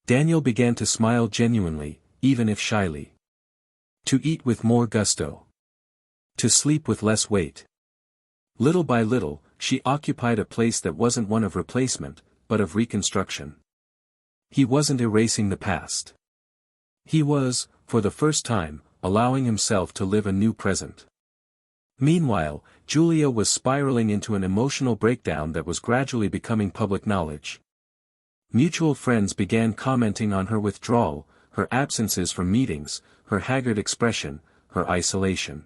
Daniel began to smile genuinely, even if shyly. To eat with more gusto. To sleep with less weight. Little by little, she occupied a place that wasn't one of replacement, but of reconstruction. He wasn't erasing the past. He was, for the first time, allowing himself to live a new present. Meanwhile, Julia was spiraling into an emotional breakdown that was gradually becoming public knowledge. Mutual friends began commenting on her withdrawal, her absences from meetings, her haggard expression, her isolation.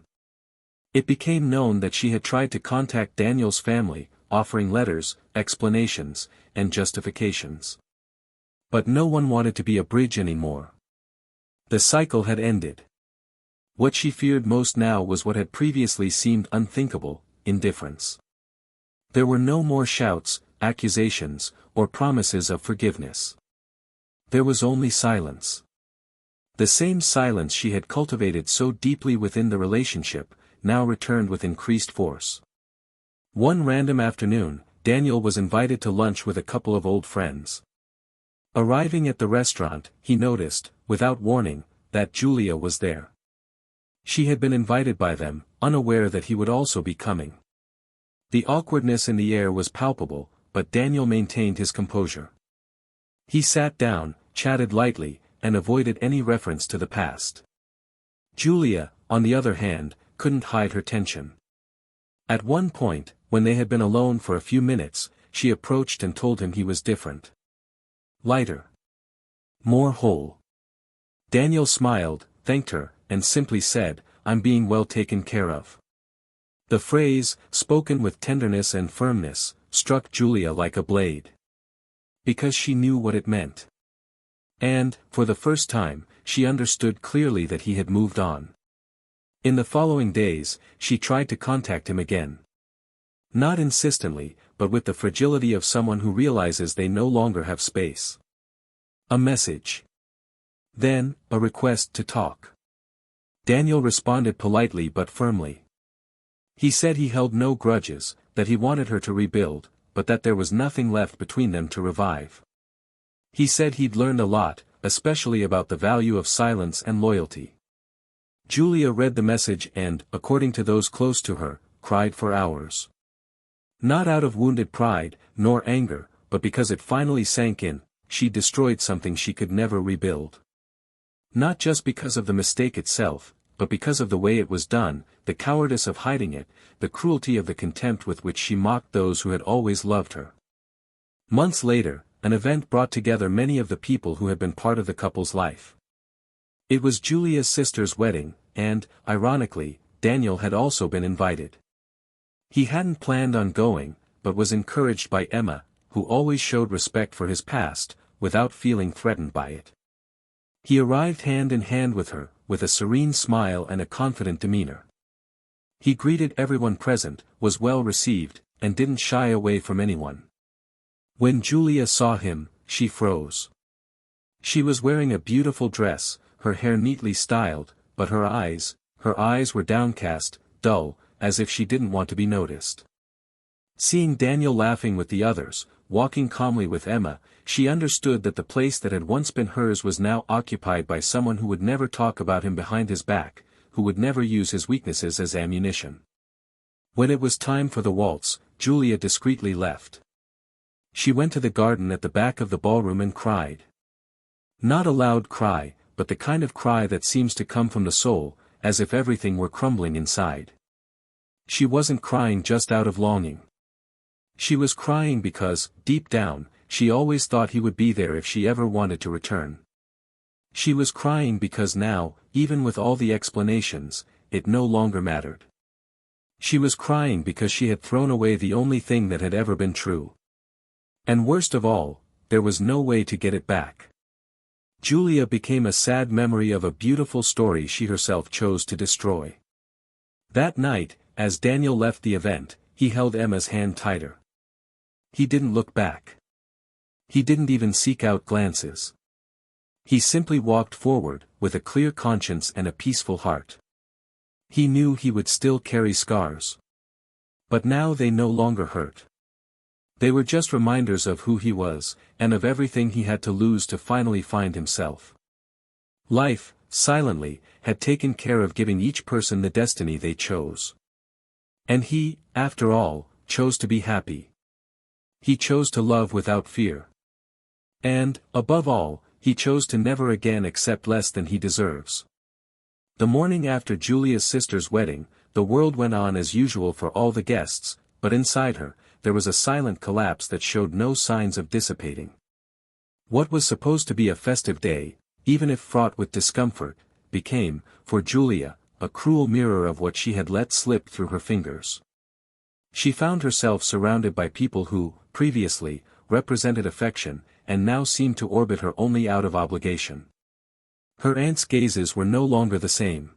It became known that she had tried to contact Daniel's family, offering letters, explanations, and justifications. But no one wanted to be a bridge anymore. The cycle had ended. What she feared most now was what had previously seemed unthinkable: indifference. There were no more shouts, accusations, or promises of forgiveness. There was only silence. The same silence she had cultivated so deeply within the relationship, now returned with increased force. One random afternoon, Daniel was invited to lunch with a couple of old friends. Arriving at the restaurant, he noticed, without warning, that Julia was there. She had been invited by them, unaware that he would also be coming. The awkwardness in the air was palpable, but Daniel maintained his composure. He sat down, chatted lightly, and avoided any reference to the past. Julia, on the other hand, couldn't hide her tension. At one point, when they had been alone for a few minutes, she approached and told him he was different. Lighter. More whole. Daniel smiled, thanked her, and simply said, "I'm being well taken care of." The phrase, spoken with tenderness and firmness, struck Julia like a blade. Because she knew what it meant. And, for the first time, she understood clearly that he had moved on. In the following days, she tried to contact him again. Not insistently, but with the fragility of someone who realizes they no longer have space. A message. Then, a request to talk. Daniel responded politely but firmly. He said he held no grudges, that he wanted her to rebuild, but that there was nothing left between them to revive. He said he'd learned a lot, especially about the value of silence and loyalty. Julia read the message and, according to those close to her, cried for hours. Not out of wounded pride, nor anger, but because it finally sank in, she destroyed something she could never rebuild. Not just because of the mistake itself, but because of the way it was done, the cowardice of hiding it, the cruelty of the contempt with which she mocked those who had always loved her. Months later, an event brought together many of the people who had been part of the couple's life. It was Julia's sister's wedding, and, ironically, Daniel had also been invited. He hadn't planned on going, but was encouraged by Emma, who always showed respect for his past, without feeling threatened by it. He arrived hand in hand with her, with a serene smile and a confident demeanor. He greeted everyone present, was well received, and didn't shy away from anyone. When Julia saw him, she froze. She was wearing a beautiful dress, her hair neatly styled, but her eyes were downcast, dull, as if she didn't want to be noticed. Seeing Daniel laughing with the others, walking calmly with Emma, she understood that the place that had once been hers was now occupied by someone who would never talk about him behind his back, who would never use his weaknesses as ammunition. When it was time for the waltz, Julia discreetly left. She went to the garden at the back of the ballroom and cried. Not a loud cry, but the kind of cry that seems to come from the soul, as if everything were crumbling inside. She wasn't crying just out of longing. She was crying because, deep down, she always thought he would be there if she ever wanted to return. She was crying because now, even with all the explanations, it no longer mattered. She was crying because she had thrown away the only thing that had ever been true. And worst of all, there was no way to get it back. Julia became a sad memory of a beautiful story she herself chose to destroy. That night, as Daniel left the event, he held Emma's hand tighter. He didn't look back. He didn't even seek out glances. He simply walked forward, with a clear conscience and a peaceful heart. He knew he would still carry scars. But now they no longer hurt. They were just reminders of who he was, and of everything he had to lose to finally find himself. Life, silently, had taken care of giving each person the destiny they chose. And he, after all, chose to be happy. He chose to love without fear. And, above all, he chose to never again accept less than he deserves. The morning after Julia's sister's wedding, the world went on as usual for all the guests, but inside her, there was a silent collapse that showed no signs of dissipating. What was supposed to be a festive day, even if fraught with discomfort, became, for Julia, a cruel mirror of what she had let slip through her fingers. She found herself surrounded by people who, previously, represented affection, and now seemed to orbit her only out of obligation. Her aunt's gazes were no longer the same.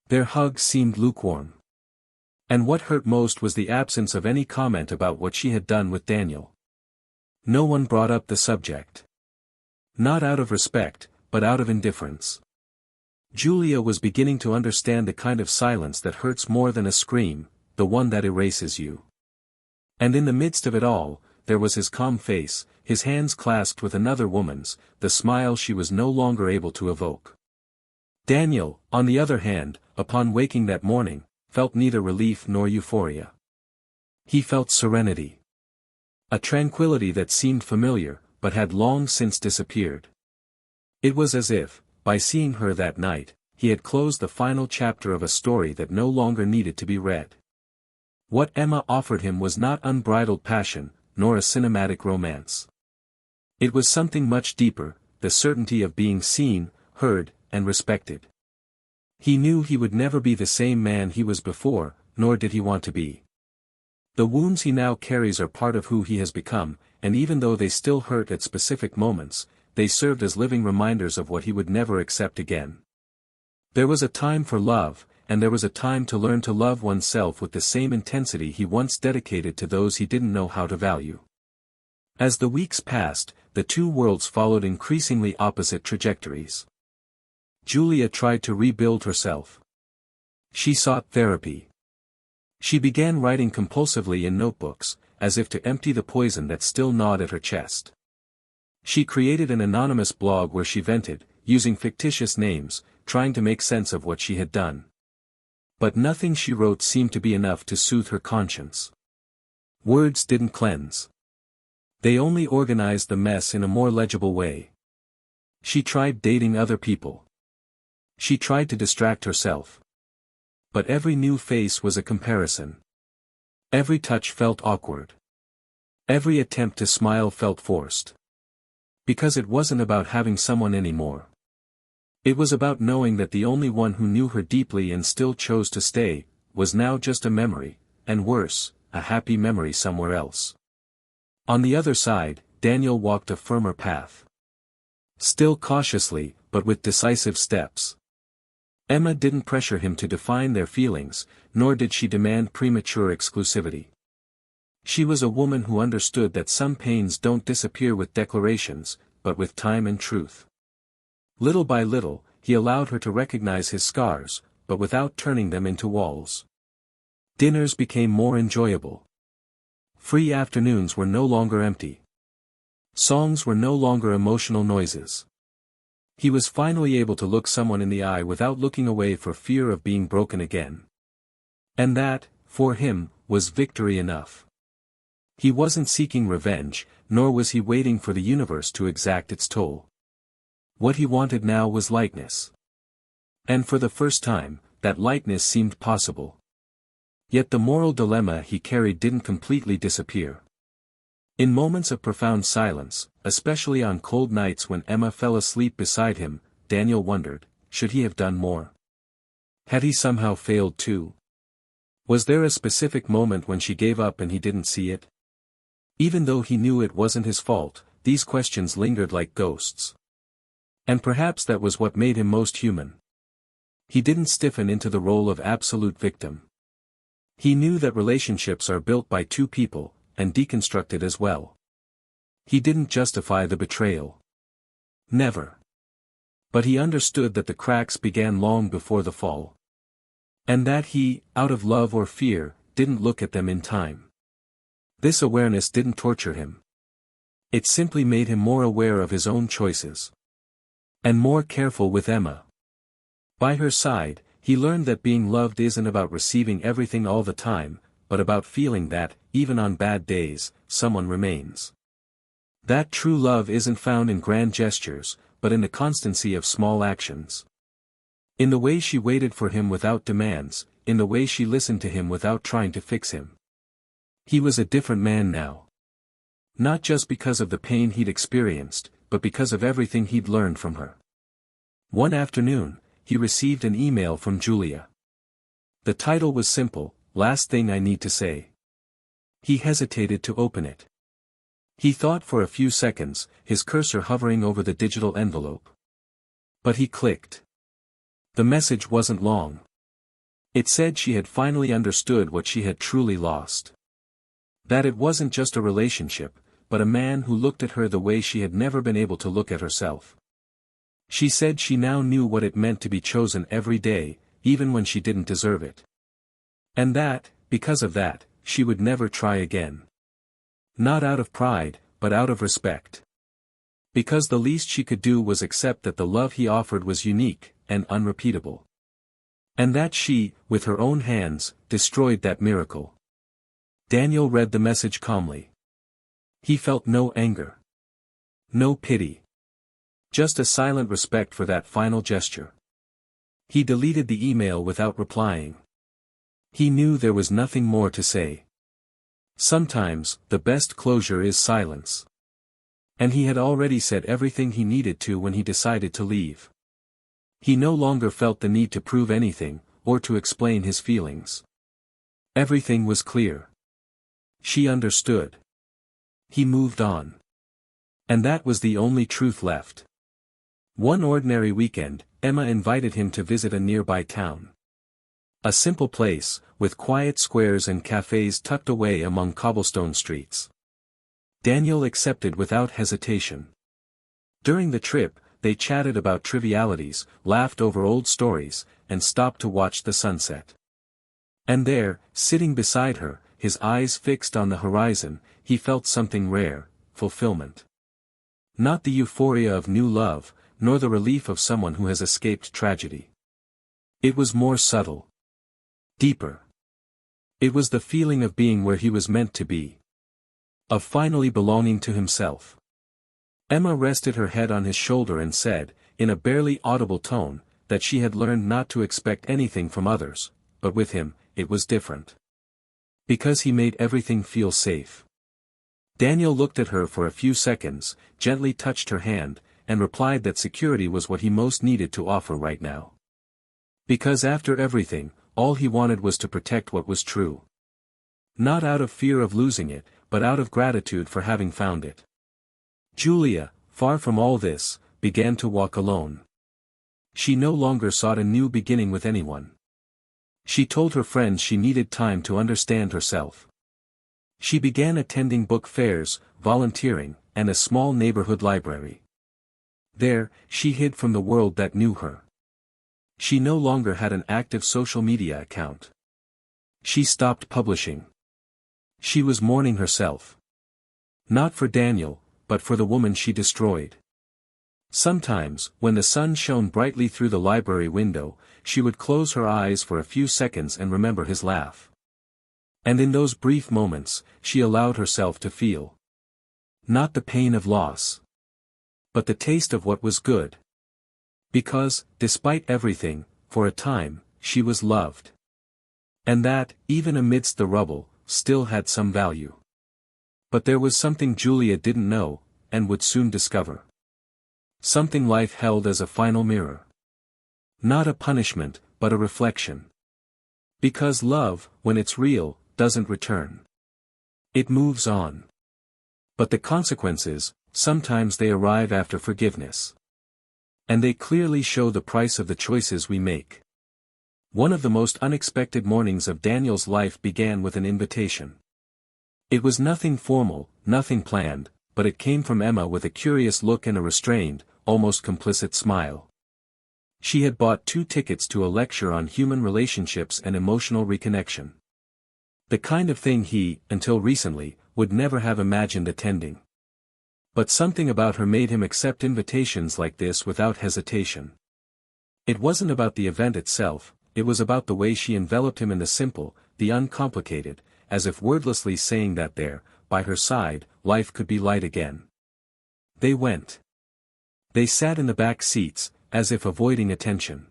Their hugs seemed lukewarm. And what hurt most was the absence of any comment about what she had done with Daniel. No one brought up the subject. Not out of respect, but out of indifference. Julia was beginning to understand the kind of silence that hurts more than a scream, the one that erases you. And in the midst of it all, there was his calm face, his hands clasped with another woman's, the smile she was no longer able to evoke. Daniel, on the other hand, upon waking that morning, felt neither relief nor euphoria. He felt serenity. A tranquility that seemed familiar, but had long since disappeared. It was as if, by seeing her that night, he had closed the final chapter of a story that no longer needed to be read. What Emma offered him was not unbridled passion, nor a cinematic romance. It was something much deeper, the certainty of being seen, heard, and respected. He knew he would never be the same man he was before, nor did he want to be. The wounds he now carries are part of who he has become, and even though they still hurt at specific moments, they served as living reminders of what he would never accept again. There was a time for love, and there was a time to learn to love oneself with the same intensity he once dedicated to those he didn't know how to value. As the weeks passed, the two worlds followed increasingly opposite trajectories. Julia tried to rebuild herself. She sought therapy. She began writing compulsively in notebooks, as if to empty the poison that still gnawed at her chest. She created an anonymous blog where she vented, using fictitious names, trying to make sense of what she had done. But nothing she wrote seemed to be enough to soothe her conscience. Words didn't cleanse. They only organized the mess in a more legible way. She tried dating other people. She tried to distract herself. But every new face was a comparison. Every touch felt awkward. Every attempt to smile felt forced. Because it wasn't about having someone anymore. It was about knowing that the only one who knew her deeply and still chose to stay, was now just a memory, and worse, a happy memory somewhere else. On the other side, Daniel walked a firmer path. Still cautiously, but with decisive steps. Emma didn't pressure him to define their feelings, nor did she demand premature exclusivity. She was a woman who understood that some pains don't disappear with declarations, but with time and truth. Little by little, he allowed her to recognize his scars, but without turning them into walls. Dinners became more enjoyable. Free afternoons were no longer empty. Songs were no longer emotional noises. He was finally able to look someone in the eye without looking away for fear of being broken again. And that, for him, was victory enough. He wasn't seeking revenge, nor was he waiting for the universe to exact its toll. What he wanted now was lightness. And for the first time, that lightness seemed possible. Yet the moral dilemma he carried didn't completely disappear. In moments of profound silence, especially on cold nights when Emma fell asleep beside him, Daniel wondered, should he have done more? Had he somehow failed too? Was there a specific moment when she gave up and he didn't see it? Even though he knew it wasn't his fault, these questions lingered like ghosts. And perhaps that was what made him most human. He didn't stiffen into the role of absolute victim. He knew that relationships are built by two people, and deconstructed as well. He didn't justify the betrayal. Never. But he understood that the cracks began long before the fall. And that he, out of love or fear, didn't look at them in time. This awareness didn't torture him. It simply made him more aware of his own choices. And more careful with Emma. By her side, he learned that being loved isn't about receiving everything all the time, but about feeling that, even on bad days, someone remains. That true love isn't found in grand gestures, but in the constancy of small actions. In the way she waited for him without demands, in the way she listened to him without trying to fix him. He was a different man now. Not just because of the pain he'd experienced, but because of everything he'd learned from her. One afternoon, he received an email from Julia. The title was simple, "Last Thing I Need to Say." He hesitated to open it. He thought for a few seconds, his cursor hovering over the digital envelope. But he clicked. The message wasn't long. It said she had finally understood what she had truly lost. That it wasn't just a relationship, but a man who looked at her the way she had never been able to look at herself. She said she now knew what it meant to be chosen every day, even when she didn't deserve it. And that, because of that, she would never try again. Not out of pride, but out of respect. Because the least she could do was accept that the love he offered was unique, and unrepeatable. And that she, with her own hands, destroyed that miracle. Daniel read the message calmly. He felt no anger. No pity. Just a silent respect for that final gesture. He deleted the email without replying. He knew there was nothing more to say. Sometimes, the best closure is silence. And he had already said everything he needed to when he decided to leave. He no longer felt the need to prove anything, or to explain his feelings. Everything was clear. She understood. He moved on. And that was the only truth left. One ordinary weekend, Emma invited him to visit a nearby town. A simple place, with quiet squares and cafes tucked away among cobblestone streets. Daniel accepted without hesitation. During the trip, they chatted about trivialities, laughed over old stories, and stopped to watch the sunset. And there, sitting beside her, his eyes fixed on the horizon, he felt something rare, fulfillment. Not the euphoria of new love, nor the relief of someone who has escaped tragedy. It was more subtle. Deeper. It was the feeling of being where he was meant to be. Of finally belonging to himself. Emma rested her head on his shoulder and said, in a barely audible tone, that she had learned not to expect anything from others, but with him, it was different. Because he made everything feel safe. Daniel looked at her for a few seconds, gently touched her hand, and replied that security was what he most needed to offer right now. Because after everything, all he wanted was to protect what was true. Not out of fear of losing it, but out of gratitude for having found it. Julia, far from all this, began to walk alone. She no longer sought a new beginning with anyone. She told her friends she needed time to understand herself. She began attending book fairs, volunteering, and a small neighborhood library. There, she hid from the world that knew her. She no longer had an active social media account. She stopped publishing. She was mourning herself. Not for Daniel, but for the woman she destroyed. Sometimes, when the sun shone brightly through the library window, she would close her eyes for a few seconds and remember his laugh. And in those brief moments, she allowed herself to feel. Not the pain of loss. But the taste of what was good. Because, despite everything, for a time, she was loved. And that, even amidst the rubble, still had some value. But there was something Julia didn't know, and would soon discover. Something life held as a final mirror. Not a punishment, but a reflection. Because love, when it's real, doesn't return. It moves on. But the consequences, sometimes they arrive after forgiveness. And they clearly show the price of the choices we make. One of the most unexpected mornings of Daniel's life began with an invitation. It was nothing formal, nothing planned, but it came from Emma with a curious look and a restrained, almost complicit smile. She had bought 2 tickets to a lecture on human relationships and emotional reconnection. The kind of thing he, until recently, would never have imagined attending. But something about her made him accept invitations like this without hesitation. It wasn't about the event itself, it was about the way she enveloped him in the simple, the uncomplicated, as if wordlessly saying that there, by her side, life could be light again. They went. They sat in the back seats, as if avoiding attention.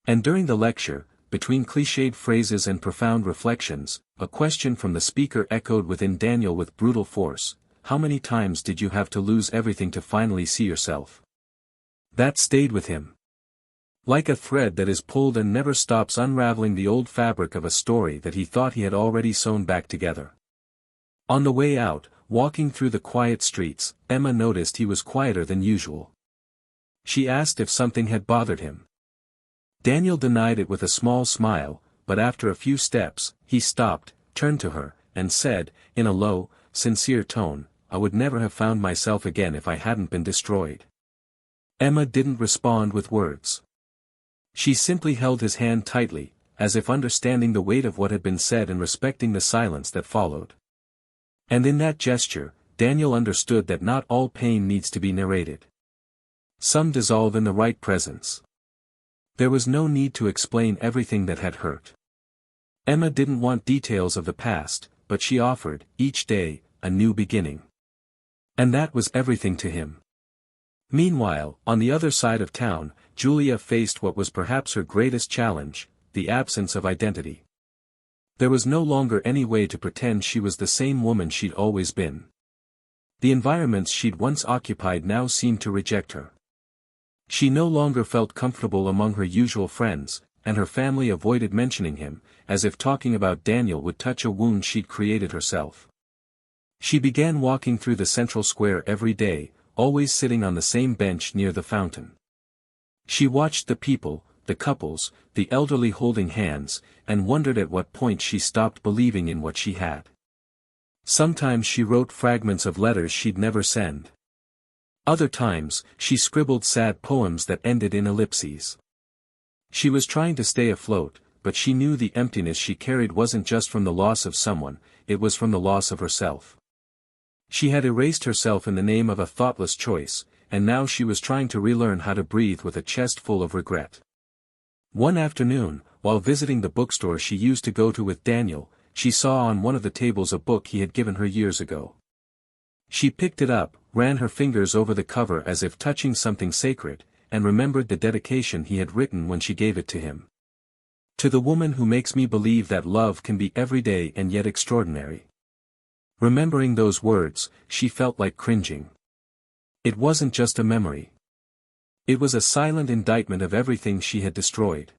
And during the lecture, between cliched phrases and profound reflections, a question from the speaker echoed within Daniel with brutal force: how many times did you have to lose everything to finally see yourself? That stayed with him. Like a thread that is pulled and never stops unraveling the old fabric of a story that he thought he had already sewn back together. On the way out, walking through the quiet streets, Emma noticed he was quieter than usual. She asked if something had bothered him. Daniel denied it with a small smile, but after a few steps, he stopped, turned to her, and said, in a low, sincere tone, "I would never have found myself again if I hadn't been destroyed." Emma didn't respond with words. She simply held his hand tightly, as if understanding the weight of what had been said and respecting the silence that followed. And in that gesture, Daniel understood that not all pain needs to be narrated. Some dissolve in the right presence. There was no need to explain everything that had hurt. Emma didn't want details of the past, but she offered, each day, a new beginning. And that was everything to him. Meanwhile, on the other side of town, Julia faced what was perhaps her greatest challenge, the absence of identity. There was no longer any way to pretend she was the same woman she'd always been. The environments she'd once occupied now seemed to reject her. She no longer felt comfortable among her usual friends, and her family avoided mentioning him, as if talking about Daniel would touch a wound she'd created herself. She began walking through the central square every day, always sitting on the same bench near the fountain. She watched the people, the couples, the elderly holding hands, and wondered at what point she stopped believing in what she had. Sometimes she wrote fragments of letters she'd never send. Other times, she scribbled sad poems that ended in ellipses. She was trying to stay afloat, but she knew the emptiness she carried wasn't just from the loss of someone, it was from the loss of herself. She had erased herself in the name of a thoughtless choice, and now she was trying to relearn how to breathe with a chest full of regret. One afternoon, while visiting the bookstore she used to go to with Daniel, she saw on one of the tables a book he had given her years ago. She picked it up, ran her fingers over the cover as if touching something sacred, and remembered the dedication he had written when she gave it to him. To the woman who makes me believe that love can be everyday and yet extraordinary. Remembering those words, she felt like cringing. It wasn't just a memory. It was a silent indictment of everything she had destroyed.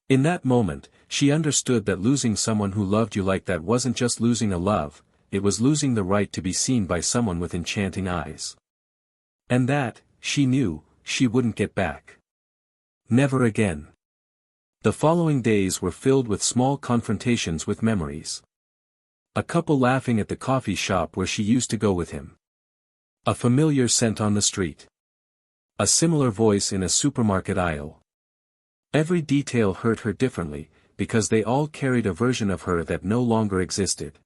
In that moment, she understood that losing someone who loved you like that wasn't just losing a love, it was losing the right to be seen by someone with enchanting eyes. And that, she knew, she wouldn't get back. Never again. The following days were filled with small confrontations with memories. A couple laughing at the coffee shop where she used to go with him. A familiar scent on the street. A similar voice in a supermarket aisle. Every detail hurt her differently, because they all carried a version of her that no longer existed.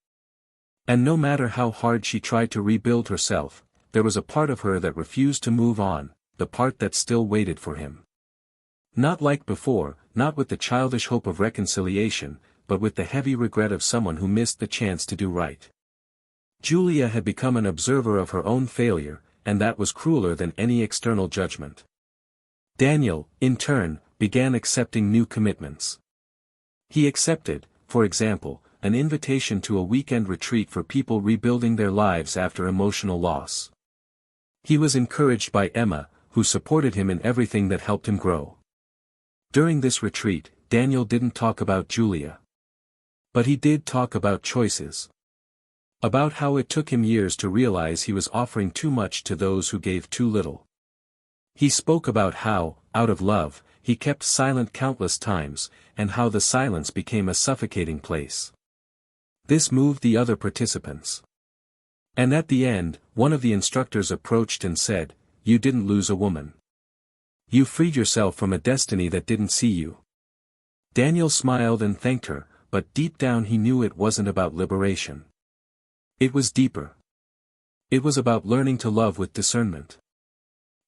And no matter how hard she tried to rebuild herself, there was a part of her that refused to move on, the part that still waited for him. Not like before, not with the childish hope of reconciliation, but with the heavy regret of someone who missed the chance to do right. Julia had become an observer of her own failure, and that was crueler than any external judgment. Daniel, in turn, began accepting new commitments. He accepted, for example, an invitation to a weekend retreat for people rebuilding their lives after emotional loss. He was encouraged by Emma, who supported him in everything that helped him grow. During this retreat, Daniel didn't talk about Julia. But he did talk about choices. About how it took him years to realize he was offering too much to those who gave too little. He spoke about how, out of love, he kept silent countless times, and how the silence became a suffocating place. This moved the other participants. And at the end, one of the instructors approached and said, "You didn't lose a woman. You freed yourself from a destiny that didn't see you." Daniel smiled and thanked her, but deep down he knew it wasn't about liberation. It was deeper. It was about learning to love with discernment.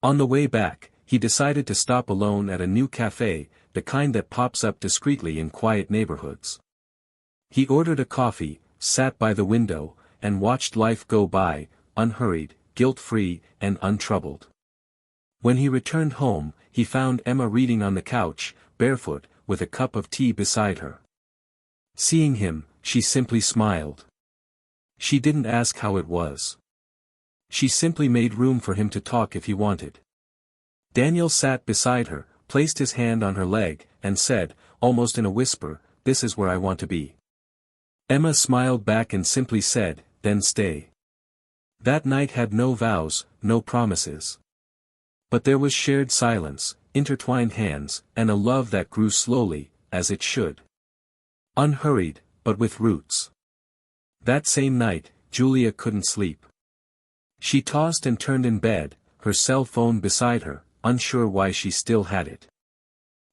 On the way back, he decided to stop alone at a new cafe, the kind that pops up discreetly in quiet neighborhoods. He ordered a coffee, sat by the window, and watched life go by, unhurried, guilt-free, and untroubled. When he returned home, he found Emma reading on the couch, barefoot, with a cup of tea beside her. Seeing him, she simply smiled. She didn't ask how it was. She simply made room for him to talk if he wanted. Daniel sat beside her, placed his hand on her leg, and said, almost in a whisper, "This is where I want to be." Emma smiled back and simply said, "Then stay." That night had no vows, no promises. But there was shared silence, intertwined hands, and a love that grew slowly, as it should. Unhurried, but with roots. That same night, Julia couldn't sleep. She tossed and turned in bed, her cell phone beside her, unsure why she still had it.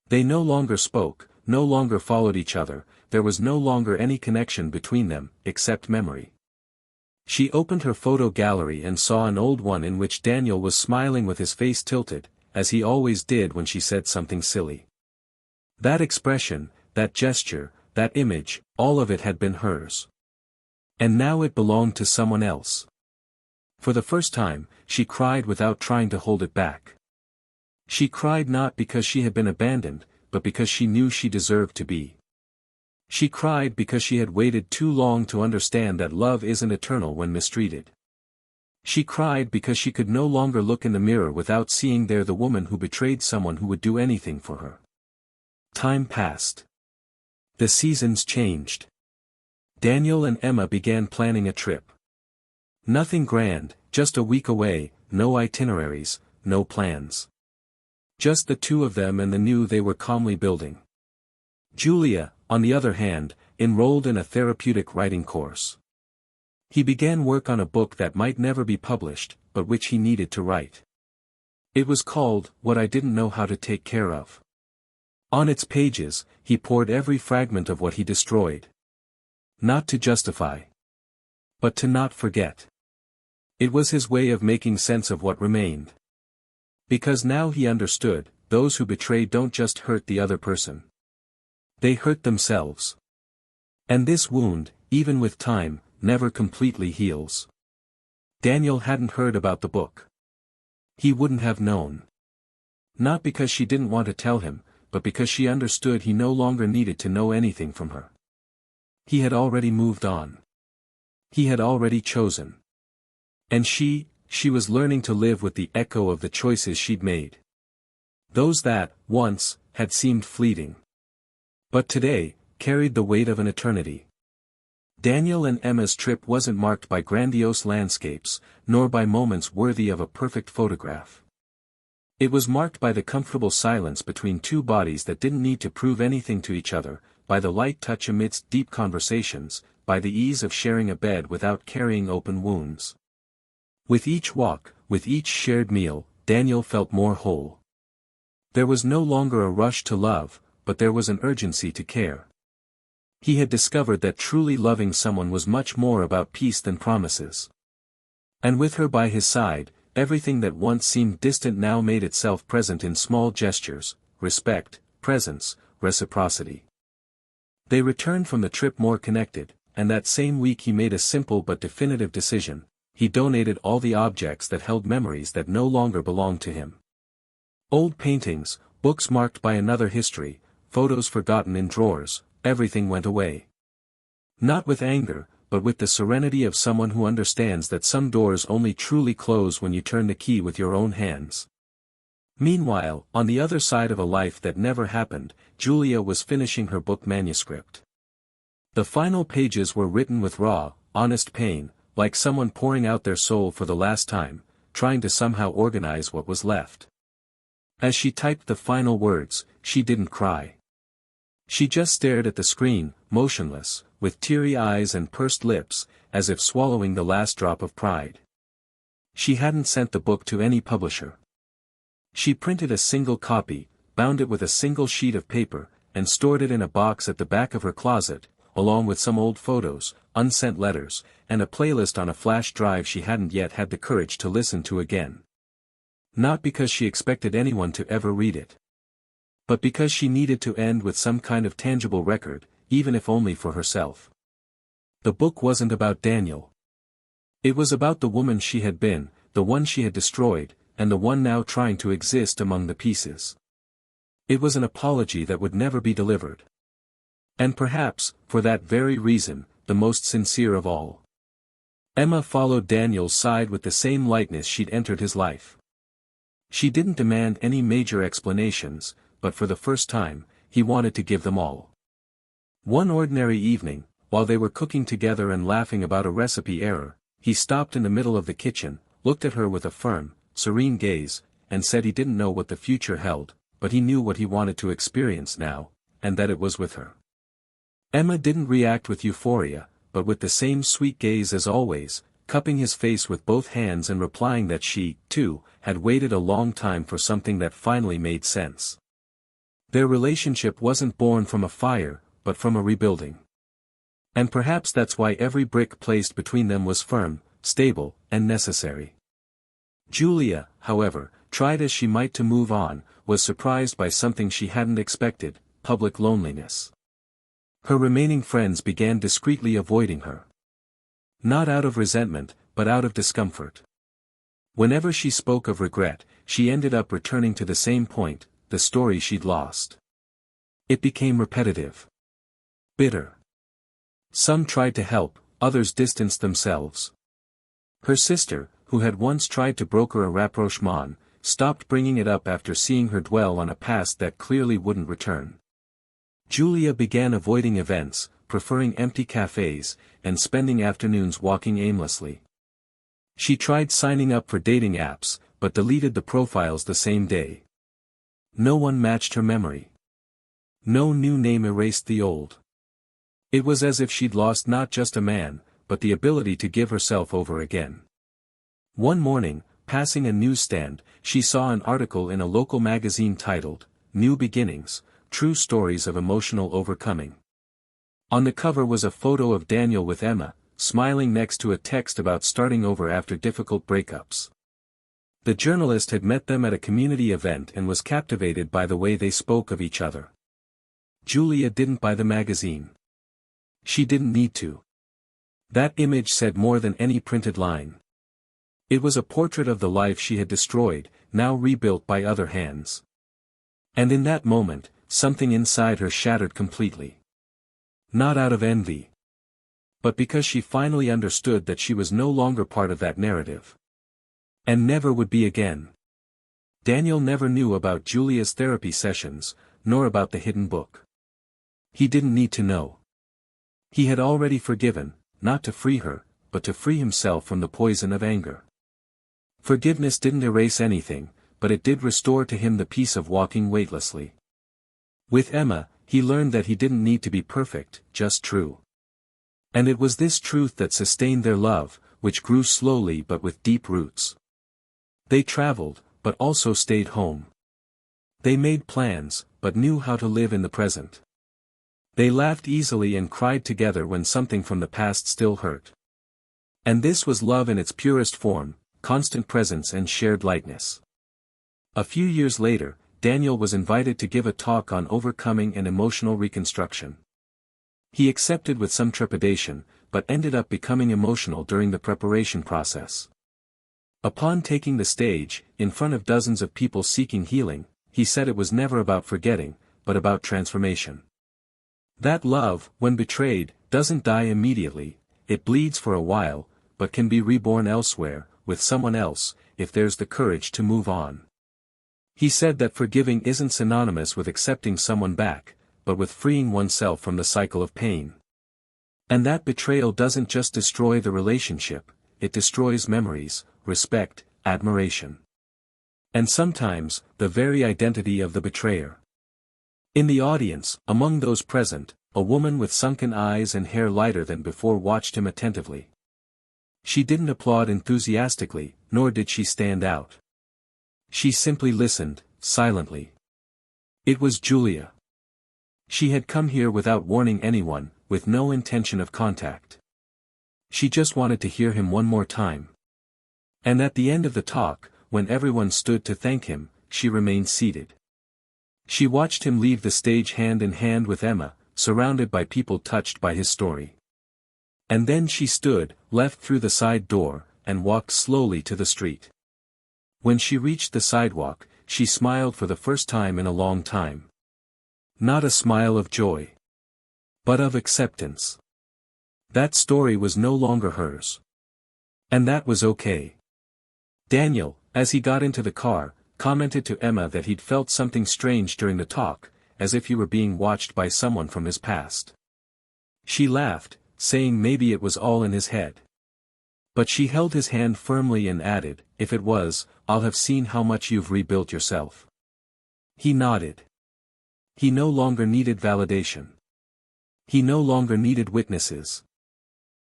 They no longer spoke, no longer followed each other, there was no longer any connection between them, except memory. She opened her photo gallery and saw an old one in which Daniel was smiling with his face tilted, as he always did when she said something silly. That expression, that gesture, that image, all of it had been hers. And now it belonged to someone else. For the first time, she cried without trying to hold it back. She cried not because she had been abandoned, but because she knew she deserved to be. She cried because she had waited too long to understand that love isn't eternal when mistreated. She cried because she could no longer look in the mirror without seeing there the woman who betrayed someone who would do anything for her. Time passed. The seasons changed. Daniel and Emma began planning a trip. Nothing grand, just a week away, no itineraries, no plans. Just the two of them and the new they were calmly building. Julia, on the other hand, enrolled in a therapeutic writing course. He began work on a book that might never be published, but which he needed to write. It was called What I Didn't Know How to Take Care Of. On its pages, he poured every fragment of what he destroyed. Not to justify, but to not forget. It was his way of making sense of what remained. Because now he understood, those who betray don't just hurt the other person. They hurt themselves. And this wound, even with time, never completely heals. Daniel hadn't heard about the book. He wouldn't have known. Not because she didn't want to tell him, but because she understood he no longer needed to know anything from her. He had already moved on. He had already chosen. And she was learning to live with the echo of the choices she'd made. Those that, once, had seemed fleeting. But today, carried the weight of an eternity. Daniel and Emma's trip wasn't marked by grandiose landscapes, nor by moments worthy of a perfect photograph. It was marked by the comfortable silence between two bodies that didn't need to prove anything to each other, by the light touch amidst deep conversations, by the ease of sharing a bed without carrying open wounds. With each walk, with each shared meal, Daniel felt more whole. There was no longer a rush to love, but there was an urgency to care. He had discovered that truly loving someone was much more about peace than promises. And with her by his side, everything that once seemed distant now made itself present in small gestures, respect, presence, reciprocity. They returned from the trip more connected, and that same week he made a simple but definitive decision. He donated all the objects that held memories that no longer belonged to him. Old paintings, books marked by another history, photos forgotten in drawers, everything went away. Not with anger, but with the serenity of someone who understands that some doors only truly close when you turn the key with your own hands. Meanwhile, on the other side of a life that never happened, Julia was finishing her book manuscript. The final pages were written with raw, honest pain, like someone pouring out their soul for the last time, trying to somehow organize what was left. As she typed the final words, she didn't cry. She just stared at the screen, motionless, with teary eyes and pursed lips, as if swallowing the last drop of pride. She hadn't sent the book to any publisher. She printed a single copy, bound it with a single sheet of paper, and stored it in a box at the back of her closet, along with some old photos, unsent letters, and a playlist on a flash drive she hadn't yet had the courage to listen to again. Not because she expected anyone to ever read it. But because she needed to end with some kind of tangible record, even if only for herself. The book wasn't about Daniel. It was about the woman she had been, the one she had destroyed, and the one now trying to exist among the pieces. It was an apology that would never be delivered. And perhaps, for that very reason, the most sincere of all. Emma followed Daniel's side with the same lightness she'd entered his life. She didn't demand any major explanations, but for the first time, he wanted to give them all. One ordinary evening, while they were cooking together and laughing about a recipe error, he stopped in the middle of the kitchen, looked at her with a firm, serene gaze, and said he didn't know what the future held, but he knew what he wanted to experience now, and that it was with her. Emma didn't react with euphoria, but with the same sweet gaze as always, cupping his face with both hands and replying that she, too, had waited a long time for something that finally made sense. Their relationship wasn't born from a fire, but from a rebuilding. And perhaps that's why every brick placed between them was firm, stable, and necessary. Julia, however, tried as she might to move on, was surprised by something she hadn't expected: public loneliness. Her remaining friends began discreetly avoiding her. Not out of resentment, but out of discomfort. Whenever she spoke of regret, she ended up returning to the same point: the story she'd lost. It became repetitive. Bitter. Some tried to help, others distanced themselves. Her sister, who had once tried to broker a rapprochement, stopped bringing it up after seeing her dwell on a past that clearly wouldn't return. Julia began avoiding events, preferring empty cafes, and spending afternoons walking aimlessly. She tried signing up for dating apps, but deleted the profiles the same day. No one matched her memory. No new name erased the old. It was as if she'd lost not just a man, but the ability to give herself over again. One morning, passing a newsstand, she saw an article in a local magazine titled, "New Beginnings: True Stories of Emotional Overcoming." On the cover was a photo of Daniel with Emma, smiling next to a text about starting over after difficult breakups. The journalist had met them at a community event and was captivated by the way they spoke of each other. Julia didn't buy the magazine. She didn't need to. That image said more than any printed line. It was a portrait of the life she had destroyed, now rebuilt by other hands. And in that moment, something inside her shattered completely. Not out of envy, but because she finally understood that she was no longer part of that narrative. And never would be again. Daniel never knew about Julia's therapy sessions, nor about the hidden book. He didn't need to know. He had already forgiven, not to free her, but to free himself from the poison of anger. Forgiveness didn't erase anything, but it did restore to him the peace of walking weightlessly. With Emma, he learned that he didn't need to be perfect, just true. And it was this truth that sustained their love, which grew slowly but with deep roots. They traveled, but also stayed home. They made plans, but knew how to live in the present. They laughed easily and cried together when something from the past still hurt. And this was love in its purest form: constant presence and shared lightness. A few years later, Daniel was invited to give a talk on overcoming and emotional reconstruction. He accepted with some trepidation, but ended up becoming emotional during the preparation process. Upon taking the stage, in front of dozens of people seeking healing, he said it was never about forgetting, but about transformation. That love, when betrayed, doesn't die immediately, it bleeds for a while, but can be reborn elsewhere, with someone else, if there's the courage to move on. He said that forgiving isn't synonymous with accepting someone back, but with freeing oneself from the cycle of pain. And that betrayal doesn't just destroy the relationship, it destroys memories, respect, admiration. And sometimes, the very identity of the betrayer. In the audience, among those present, a woman with sunken eyes and hair lighter than before watched him attentively. She didn't applaud enthusiastically, nor did she stand out. She simply listened, silently. It was Julia. She had come here without warning anyone, with no intention of contact. She just wanted to hear him one more time. And at the end of the talk, when everyone stood to thank him, she remained seated. She watched him leave the stage hand in hand with Emma, surrounded by people touched by his story. And then she stood, left through the side door, and walked slowly to the street. When she reached the sidewalk, she smiled for the first time in a long time. Not a smile of joy, but of acceptance. That story was no longer hers. And that was okay. Daniel, as he got into the car, commented to Emma that he'd felt something strange during the talk, as if he were being watched by someone from his past. She laughed, saying maybe it was all in his head. But she held his hand firmly and added, "If it was, I'll have seen how much you've rebuilt yourself." He nodded. He no longer needed validation. He no longer needed witnesses.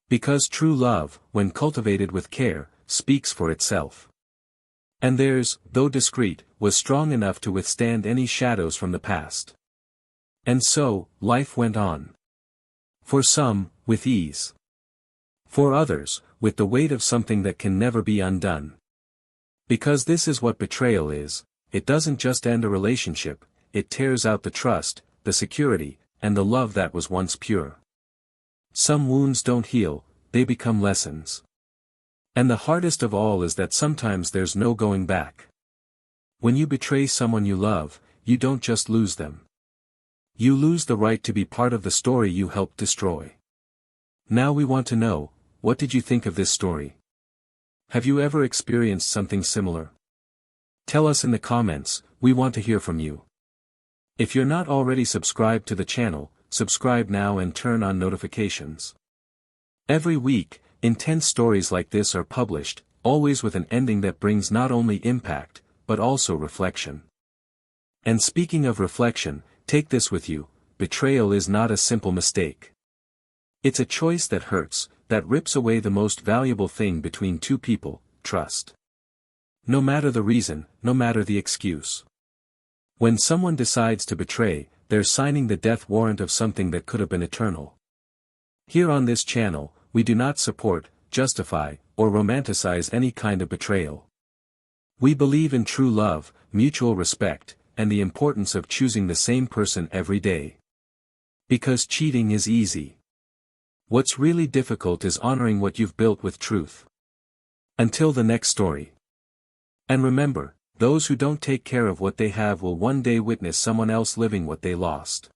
Because true love, when cultivated with care, speaks for itself. And theirs, though discreet, was strong enough to withstand any shadows from the past. And so, life went on. For some, with ease. For others, with the weight of something that can never be undone. Because this is what betrayal is, it doesn't just end a relationship, it tears out the trust, the security, and the love that was once pure. Some wounds don't heal, they become lessons. And the hardest of all is that sometimes there's no going back. When you betray someone you love, you don't just lose them. You lose the right to be part of the story you helped destroy. Now we want to know, what did you think of this story? Have you ever experienced something similar? Tell us in the comments, we want to hear from you. If you're not already subscribed to the channel, subscribe now and turn on notifications. Every week, intense stories like this are published, always with an ending that brings not only impact, but also reflection. And speaking of reflection, take this with you, betrayal is not a simple mistake. It's a choice that hurts, that rips away the most valuable thing between two people, trust. No matter the reason, no matter the excuse. When someone decides to betray, they're signing the death warrant of something that could have been eternal. Here on this channel, we do not support, justify, or romanticize any kind of betrayal. We believe in true love, mutual respect, and the importance of choosing the same person every day. Because cheating is easy. What's really difficult is honoring what you've built with truth. Until the next story. And remember, those who don't take care of what they have will one day witness someone else living what they lost.